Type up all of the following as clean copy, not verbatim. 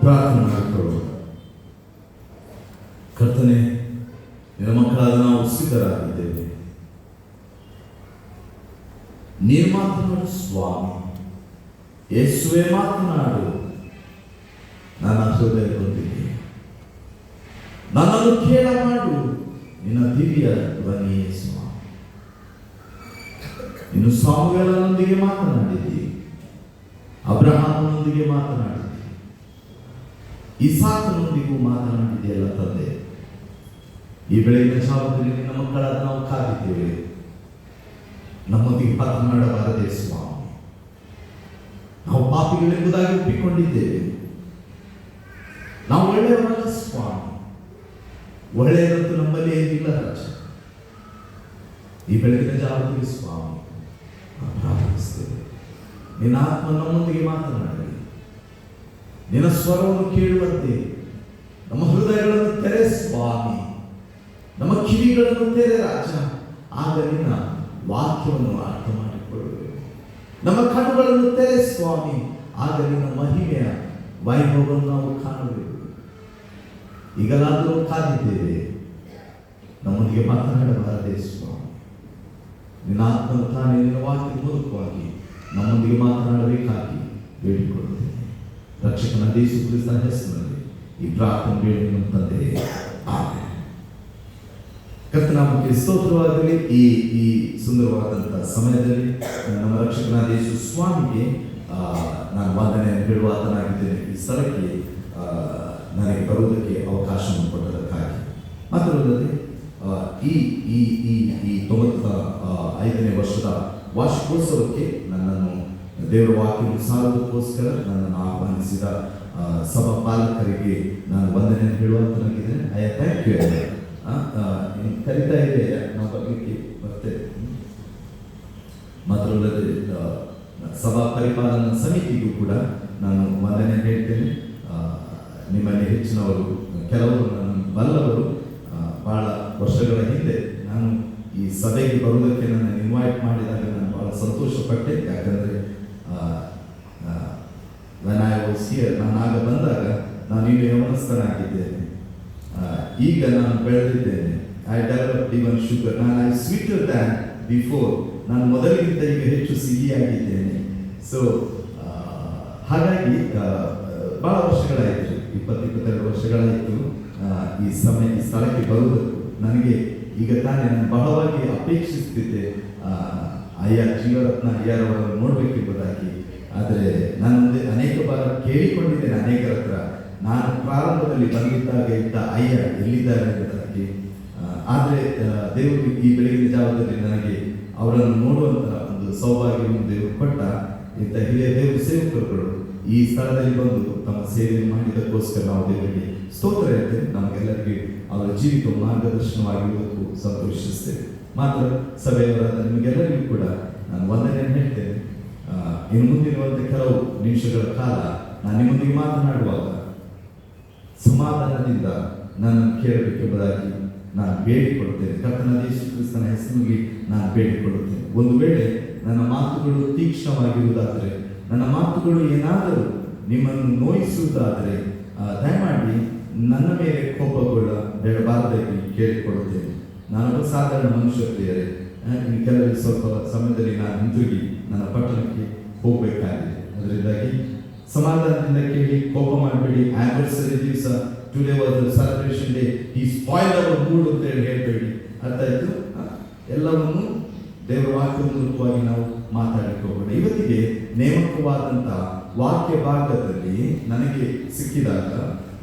ಪ್ರಾರ್ಥನೆ ಮಾಡಿಕೊಳ್ಳೋಣ. ಕರ್ತನೆ, ನಿನ್ನ ಮಕ್ಕಳಾದ ನಾವು ಸಿದ್ಧರಾಗಿದ್ದೇವೆ. ನೀನು ಮಾತನಾಡು ಸ್ವಾಮಿ, ಯೇಸುವೆ ಮಾತನಾಡು. ನನ್ನ ಹೃದಯದೊಂದಿಗೆ ನನ್ನನ್ನು ಕೇಳ ಮಾಡು. ನಿನ್ನ ದಿವ್ಯ ಧ್ವನಿಯೇ ಸ್ವಾಮಿ. ನೀನು ಸಾಮುವೇಲನೊಂದಿಗೆ ಮಾತನಾಡಿದ್ದೀ, ಅಬ್ರಹಾಮನೊಂದಿಗೆ ಮಾತನಾಡಿದ್ದೀ, ಇಸಾಕನೊಂದಿಗೂ ಮಾತನಾಡಿದೆಯಲ್ಲ ತಂದೆ. ಈ ಬೆಳಗಿನ ಜಾವದಲ್ಲಿ ನಿನ್ನ ಮಕ್ಕಳಾದ ನಾವು ಕಾದಿದ್ದೇವೆ. ನಮ್ಮೊಂದಿಗೆ ಮಾತನಾಡಬಾರದೆ ಸ್ವಾಮಿ. ನಾವು ಪಾಪಿಗಳೆಂಬುದಾಗಿ ಒಪ್ಪಿಕೊಂಡಿದ್ದೇವೆ. ನಾವು ಒಳ್ಳೆಯವರಲ್ಲ ಸ್ವಾಮಿ. ಒಳ್ಳೆಯದಂತೂ ನಮ್ಮಲ್ಲಿ ಏನಿಲ್ಲ ರಾಜ. ಈ ಬೆಳಗಿನ ಜಾವದಲ್ಲಿ ಸ್ವಾಮಿ ಪ್ರಾರ್ಥಿಸ್ತೇವೆ. ನಿನ್ನ ಆತ್ಮ ನಮ್ಮೊಂದಿಗೆ ಮಾತನಾಡಿ, ನಿನ್ನ ಸ್ವರವನ್ನು ಕೇಳುವಂತೆ ನಮ್ಮ ಹೃದಯಗಳನ್ನು ತೆರೆ ಸ್ವಾಮಿ, ನಮ್ಮ ಕಿವಿಗಳನ್ನು ತೆರೆ ರಾಜ. ಆಗ ನಿನ್ನ ವಾಕ್ಯವನ್ನು ಅರ್ಥ ಮಾಡಿಕೊಳ್ಳಬೇಕು. ನಮ್ಮ ಕಣ್ಣುಗಳನ್ನು ತೆರೆ ಸ್ವಾಮಿ, ಆಗ ನಿನ್ನ ಮಹಿಮೆಯ ವೈಭವವನ್ನು ನಾವು ಕಾಣಬೇಕು. ಈಗಲಾದರೂ ಕಾದಿದ್ದೇವೆ, ನಮ್ಮೊಂದಿಗೆ ಮಾತನಾಡಬಾರದೆ ಸ್ವಾಮಿ. ನಿನ್ನ ಆತ್ಮನು ತಾನೇ ನಿನ್ನ ವಾಕ್ಯ ಮೂಲಕವಾಗಿ ನಮ್ಮೊಂದಿಗೆ ಮಾತನಾಡಬೇಕಾಗಿ ಬೇಡಿಕೊಳ್ಳುತ್ತೇನೆ. ರಕ್ಷಕನ ಯೇಸು ಕ್ರಿಸ್ತನ ಹೆಸರಿನಲ್ಲಿ ಈ ಪ್ರಾರ್ಥನೆ ಬೇಡಿ ತಂದೆ, ಆಮೆನ್. ಕರ್ತನಾಮಕ್ಕೆ ಸ್ತೋತ್ರವಾಗಲಿ. ಈ ಸುಂದರವಾದಂತಹ ಸಮಯದಲ್ಲಿ ನಮ್ಮ ರಕ್ಷಕನಾದ ಯೇಸು ಸ್ವಾಮಿಗೆ ನಾನು ವಂದನೆಯನ್ನು ಹೇಳುವಾತನಾಗಿದ್ದೇನೆ. ಈ ಸ್ಥಳಕ್ಕೆ ನನಗೆ ಬರುವುದಕ್ಕೆ ಅವಕಾಶವನ್ನು ಕೊಟ್ಟದಕ್ಕಾಗಿ ಮಾತ್ರವಲ್ಲದೆ ಈ ಈ ಈ ಈ 95ನೇ ವರ್ಷದ ವಾರ್ಷಿಕೋತ್ಸವಕ್ಕೆ ನನ್ನನ್ನು ದೇವರ ವಾಕ್ಯವನ್ನು ಸಾರುವುದಕ್ಕೋಸ್ಕರ ನನ್ನನ್ನು ಆಹ್ವಾನಿಸಿದ ಸಭಾ ಪಾಲಕರಿಗೆ ನಾನು ವಂದನೆಯನ್ನು ಹೇಳುವಂತಾಗಿದ್ದೇನೆ. I thank you. ಕರೀತಾ ಇದೆ ನಾವು ಬರಲಿಕ್ಕೆ ಬರ್ತೇವೆ. ಮಾತ್ರವಲ್ಲದೆ ಸಭಾ ಪರಿಪಾಲನಾ ಸಮಿತಿಗೂ ಕೂಡ ನಾನು ವಂದನೆ ಹೇಳ್ತೇನೆ. ನಿಮ್ಮಲ್ಲಿ ಹೆಚ್ಚಿನವರು, ಕೆಲವರು ನನ್ನ ಬಲ್ಲವರು ಬಹಳ ವರ್ಷಗಳ ಹಿಂದೆ ನಾನು ಈ ಸಭೆಗೆ ಬರುವುದಕ್ಕೆ ನನ್ನನ್ನು ಇನ್ವೈಟ್ ಮಾಡಿದಾಗ ನಾನು ಬಹಳ ಸಂತೋಷಪಟ್ಟೆ. ಯಾಕಂದರೆ ನಾನು ಆಗ ಬಂದಾಗ ನಾನು ಇನ್ನೂ ಯೌವನಸ್ಥನಾಗಿದ್ದೇನೆ. ಈಗ ನಾನು ಬೆಳೆದಿದ್ದೇನೆ. I developed even sugar. I sweeter than before. ನಾನು ಮೊದಲಿಗಿಂತ ಈಗ ಹೆಚ್ಚು ಸಿಹಿಯಾಗಿದ್ದೇನೆ. ಸೊ ಹಾಗಾಗಿ ಬಹಳ ವರ್ಷಗಳಾಯಿತು, 22 ವರ್ಷಗಳಾಯಿತು ಈ ಸ್ಥಳಕ್ಕೆ ಬರುವುದಕ್ಕೂ. ನನಗೆ ಈಗ ತಾನೇ ನಾನು ಬಹಳವಾಗಿ ಅಪೇಕ್ಷಿಸುತ್ತಿದ್ದೆ ಜೀವರತ್ನ ಅಯ್ಯರವರನ್ನು ನೋಡಬೇಕೆಂಬುದಾಗಿ. ಆದರೆ ನಾನು ಅನೇಕ ಬಾರ ಕೇಳಿಕೊಂಡಿದ್ದೇನೆ ಅನೇಕರ ಹತ್ರ, ನಾನು ಪ್ರಾರಂಭದಲ್ಲಿ ಬಂದಿದ್ದಾಗ ಇದ್ದ ಅಯ್ಯ ಎಲ್ಲಿದ್ದಾರೆ ಎಂಬುದಾಗಿ. ಆದರೆ ದೇವರು ಈ ಬೆಳಗಿನ ಜಾವದಲ್ಲಿ ನನಗೆ ಅವರನ್ನು ನೋಡುವಂಥ ಒಂದು ಸೌಭಾಗ್ಯವನ್ನು ದೇವರು ಕೊಟ್ಟ. ಇಂಥ ಹಿರಿಯ ದೇವರು ಸೇವಕರುಗಳು ಈ ಸ್ಥಳದಲ್ಲಿ ಬಂದು ತಮ್ಮ ಸೇವೆಯನ್ನು ಮಾಡಿದ್ದಕ್ಕೋಸ್ಕರ ನಾವು ದೇವರಿಗೆ ಸ್ತೋತ್ರ ಹೇಳ್ತೇವೆ. ನಮಗೆಲ್ಲರಿಗೆ ಅವರ ಜೀವಿತ ಮಾರ್ಗದರ್ಶನವಾಗಿರುವುದಕ್ಕೂ ಸಂತೋಷಿಸ್ತೇವೆ. ಮಾತ್ರ ಸಭೆಯವರಾದ ನಿಮಗೆಲ್ಲರಿಗೂ ಕೂಡ ನಾನು ವಂದನೆಯನ್ನು ಹೇಳ್ತೇನೆ. ಇನ್ನು ಮುಂದಿರುವಂಥ ಕೆಲವು ನಿಮಿಷಗಳ ಕಾಲ ನಾನು ನಿಮ್ಮೊಂದಿಗೆ ಮಾತನಾಡುವಾಗ ಸಮಾಧಾನದಿಂದ ನನ್ನನ್ನು ಕೇಳಬೇಕೆಂಬುದಾಗಿ ನಾನು ಬೇಡಿಕೊಳ್ಳುತ್ತೇನೆ. ಕರ್ತನಾದ ಯೇಸು ಕ್ರಿಸ್ತನ ಹೆಸರಿನಲ್ಲಿ ನಾನು ಬೇಡಿಕೊಳ್ಳುತ್ತೇನೆ. ಒಂದು ವೇಳೆ ನನ್ನ ಮಾತುಗಳು ತೀಕ್ಷ್ಣವಾಗಿರುವುದಾದರೆ, ನನ್ನ ಮಾತುಗಳು ಏನಾದರೂ ನಿಮ್ಮನ್ನು ನೋಯಿಸುವುದಾದರೆ ದಯಮಾಡಿ ನನ್ನ ಮೇಲೆ ಕೋಪಗೊಳ್ಳಬೇಡಬಾರದಾಗಿ ಕೇಳಿಕೊಳ್ಳುತ್ತೇನೆ. ನಾನೊಬ್ಬ ಸಾಧಾರಣ ಮನುಷ್ಯ ಪ್ರಿಯರೇ. ಕೆಲವರಿಗೆ ಸ್ವಲ್ಪ ಸಮಯದಲ್ಲಿ ನಾನು ಹಿಂತಿರುಗಿ ನನ್ನ ಪಟ್ಟಣಕ್ಕೆ ಹೋಗಬೇಕಾಗಿದೆ. ಅದರಿಂದಾಗಿ ಸಮಾಧಾನದಿಂದ ಕೇಳಿ, ಕೋಪ ಮಾಡಬೇಡಿ. ಆನಿವರ್ಸರಿ ದಿವಸ today was the celebration day, ಈ ಸ್ಪಾಯ್ಲ್ ಅವರ್ ಮೂಡ್ ಅಂತ ಹೇಳಬೇಡಿ. ಅರ್ಥ ಆಯ್ತು? ಎಲ್ಲವನ್ನು ದೇವರ ವಾಕ್ಯ ಮೂಲಕವಾಗಿ ನಾವು ಮಾತಾಡಿಕೊಳ್ಳೋಣ. ಇವತ್ತಿಗೆ ನೇಮಕವಾದಂಥ ವಾಕ್ಯ ಭಾಗದಲ್ಲಿ ನನಗೆ ಸಿಕ್ಕಿದಾಗ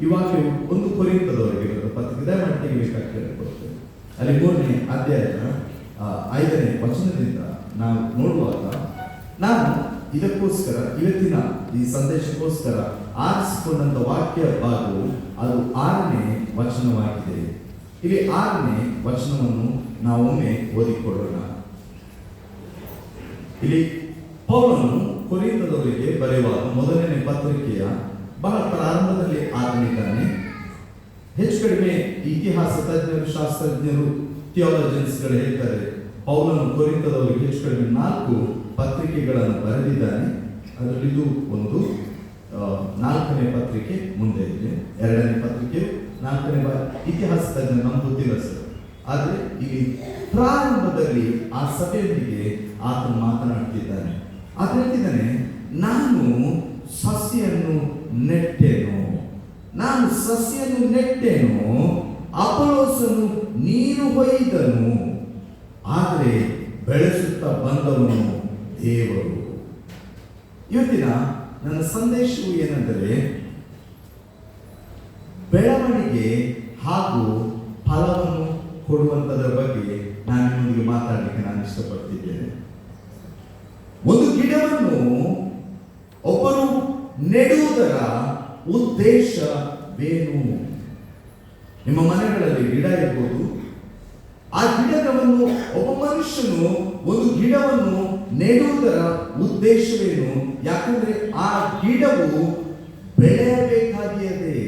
ಈ ವಾಕ್ಯವು 1 ಕೊರಿಂಥದವರೆಗೆ ಪತ್ರಿಕೆ ದಯಮಾಡಿ ತೆಗಿಬೇಕಾಗಿ ಕೇಳಿಕೊಳ್ತೇನೆ. ಅಲ್ಲಿ 3ನೇ ಅಧ್ಯಾಯದ 5ನೇ ವಚನದಿಂದ ನಾವು ನೋಡುವಾಗ, ನಾನು ಇದಕ್ಕೋಸ್ಕರ ಇವತ್ತಿನ ಈ ಸಂದೇಶಕ್ಕೋಸ್ಕರ ಆರಿಸಿಕೊಂಡಂಥ ವಾಕ್ಯ ಭಾಗವು ಅದು 6ನೇ ವಚನವಾಗಿದೆ. ಇಲ್ಲಿ 6ನೇ ವಚನವನ್ನು ನಾವೊಮ್ಮೆ ಓದಿಕೊಳ್ಳೋಣ. ಇಲ್ಲಿ ಪೌಲನು ಕೊರಿಂಥದವರಿಗೆ ಬರೆಯುವಾಗ ಮೊದಲನೇ ಪತ್ರಿಕೆಯ ಬಹಳ ಪ್ರಾರಂಭದಲ್ಲಿ ಆತನಿದ್ದಾನೆ. ಹೆಚ್ಚು ಕಡಿಮೆ ಇತಿಹಾಸ ತಜ್ಞರು, ಶಾಸ್ತ್ರಜ್ಞರು, ಥಿಯಾಲಜಿಯನ್ಸ್ಗಳು ಹೇಳ್ತಾರೆ ಪೌಲನು ಕೊರಿಂಥದವರಿಗೆ ಹೆಚ್ಚು ಕಡಿಮೆ 4 ಪತ್ರಿಕೆಗಳನ್ನು ಬರೆದಿದ್ದಾನೆ. ಅದರಲ್ಲಿ ಇದು ಒಂದು. 4ನೇ ಪತ್ರಿಕೆ ಮುಂದೆ ಇದೆ. 2ನೇ ಪತ್ರಿಕೆ 4ನೇ ಇತಿಹಾಸ ತಜ್ಞ ನಮ್ಗೆ ಗೊತ್ತಿಲ್ಲ ಸರ್. ಆದರೆ ಇಲ್ಲಿ ಪ್ರಾರಂಭದಲ್ಲಿ ಆ ಸಭೆಯೊಂದಿಗೆ ಆತನು ಮಾತನಾಡ್ತಿದ್ದಾನೆ. ಆತ ಹೇಳ್ತಿದ್ದಾನೆ, ನಾನು ಸಸ್ಯನ್ನು ನೆಟ್ಟೆನು, ಅಪೊಲೋಸನು ನೀರು ಹೊಯ್ದನು, ಆದರೆ ಬೆಳೆಸುತ್ತಾ ಬಂದವನು ದೇವರು. ಇವತ್ತಿನ ನನ್ನ ಸಂದೇಶವು ಏನೆಂದರೆ, ಬೆಳವಣಿಗೆ ಹಾಗೂ ಫಲವನ್ನು ಕೊಡುವಂಥದ್ರ ಬಗ್ಗೆ ನಾನು ನಿಮ್ಮೊಂದಿಗೆ ಮಾತಾಡಲಿಕ್ಕೆ ನಾನು ಇಷ್ಟಪಡ್ತಿದ್ದೇನೆ. ಒಂದು ಗಿಡವನ್ನು ಒಬ್ಬರು ನೆಡುವುದರ ಉದ್ದೇಶವೇನು? ನಿಮ್ಮ ಮನೆಗಳಲ್ಲಿ ಗಿಡ ಇರ್ಬೋದು. ಆ ಗಿಡವನ್ನು ಒಬ್ಬ ಮನುಷ್ಯನು ಒಂದು ಗಿಡವನ್ನು ನೆಡುವುದರ ಉದ್ದೇಶವೇನು? ಯಾಕಂದ್ರೆ ಆ ಗಿಡವು ಬೆಳೆಯಬೇಕಾಗಿದೆ.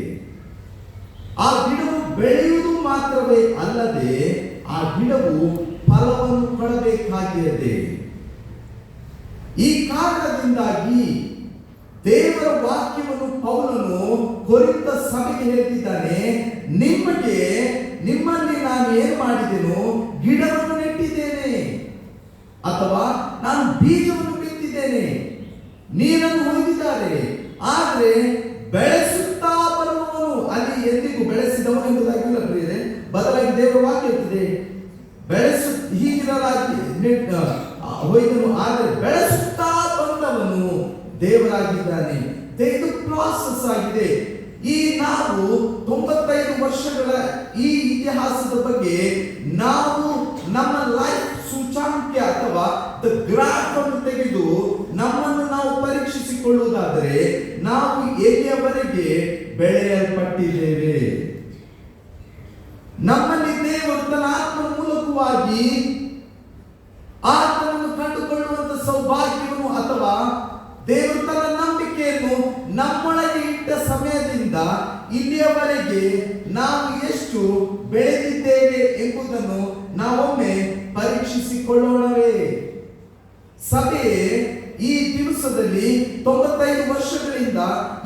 ಆ ಗಿಡವು ಬೆಳೆಯುವುದು ಮಾತ್ರವೇ ಅಲ್ಲದೆ ಆ ಗಿಡವು ಫಲವನ್ನು ಕೊಡಬೇಕಾಗಿದೆ. ಈ ಕಾರಣದಿಂದಾಗಿ ದೇವರ ವಾಕ್ಯವನ್ನು ಪೌಲನು ಕೊರಿಂಥ ಸಭೆಗೆ ಹೇಳ್ತಿದ್ದಾನೆ, ನಿಮ್ಮಲ್ಲಿ ನಾನು ಏನು ಮಾಡಿದೆನೋ ಗಿಡವನ್ನು ನೆಟ್ಟಿದ್ದೇನೆ, ಅಥವಾ ನಾನು ಬೀಜವನ್ನು ಬಿತ್ತಿದ್ದೇನೆ, ನೀರನ್ನು ಹೊಯ್ದಿದ್ದಾರೆ, ಆದರೆ ಬೆಳೆಸುತ್ತಾ ಬರುವವನು ಅಲ್ಲಿ ಎಂದಿಗೂ ಬೆಳೆಸಿದವನು ಎಂಬುದಾಗಿಲ್ಲ ಪ್ರಿಯರೇ. ಬದಲಾಗಿ ದೇವರ ವಾಕ್ಯ ಇರ್ತದೆ, ಹೀಗಿರಲಾಗಿ ಹೊಯ್ದನು, ಆದರೆ ಬೆಳೆಸುತ್ತಾ ಬಂದವನು ದೇವರಾಗಿದ್ದಾನೆ. ಇದು ಪ್ರಾಸೆಸ್ ಆಗಿದೆ. ಈ ನಾವು 95 ವರ್ಷಗಳ ಈ ಇತಿಹಾಸದ ಬಗ್ಗೆ ನಾವು ನಮ್ಮ ಲೈಫ್ ಸೂಚಾಂಕ ಅಥವಾ ದ ಗ್ರಾಫ್ ಅನ್ನು ತೆಗೆದು ನಮ್ಮನ್ನು ನಾವು ಪರೀಕ್ಷಿಸಿಕೊಳ್ಳುವುದಾದರೆ ನಾವು ಎಲ್ಲಿಯವರೆಗೆ ಬೆಳೆಯಲ್ಪಟ್ಟಿದ್ದೇವೆ? ನಮ್ಮಲ್ಲಿ ದೇವರು ತನ್ನ ಆತ್ಮನ ಮೂಲಕವಾಗಿ ಆತನನ್ನು ಕಂಡುಕೊಳ್ಳುವಂತ ಸೌಭಾಗ್ಯವನ್ನು ಅಥವಾ ದೇವರು ತನ್ನ ನಂಬಿಕೆಯನ್ನು ನಮ್ಮೊಳಗೆ ಇಟ್ಟ ಸಮಯದಿಂದ ಇಲ್ಲಿಯವರೆಗೆ ನಾವು ಎಷ್ಟು ಬೆಳೆದಿದ್ದೇವೆ ಎಂಬುದನ್ನು ನಾವೊಮ್ಮೆ ಪರೀಕ್ಷಿಸಿಕೊಳ್ಳೋಣವೇ? ಸಭೆ ಈ ದಿವಸದಲ್ಲಿ 95 ವರ್ಷಗಳಿಂದ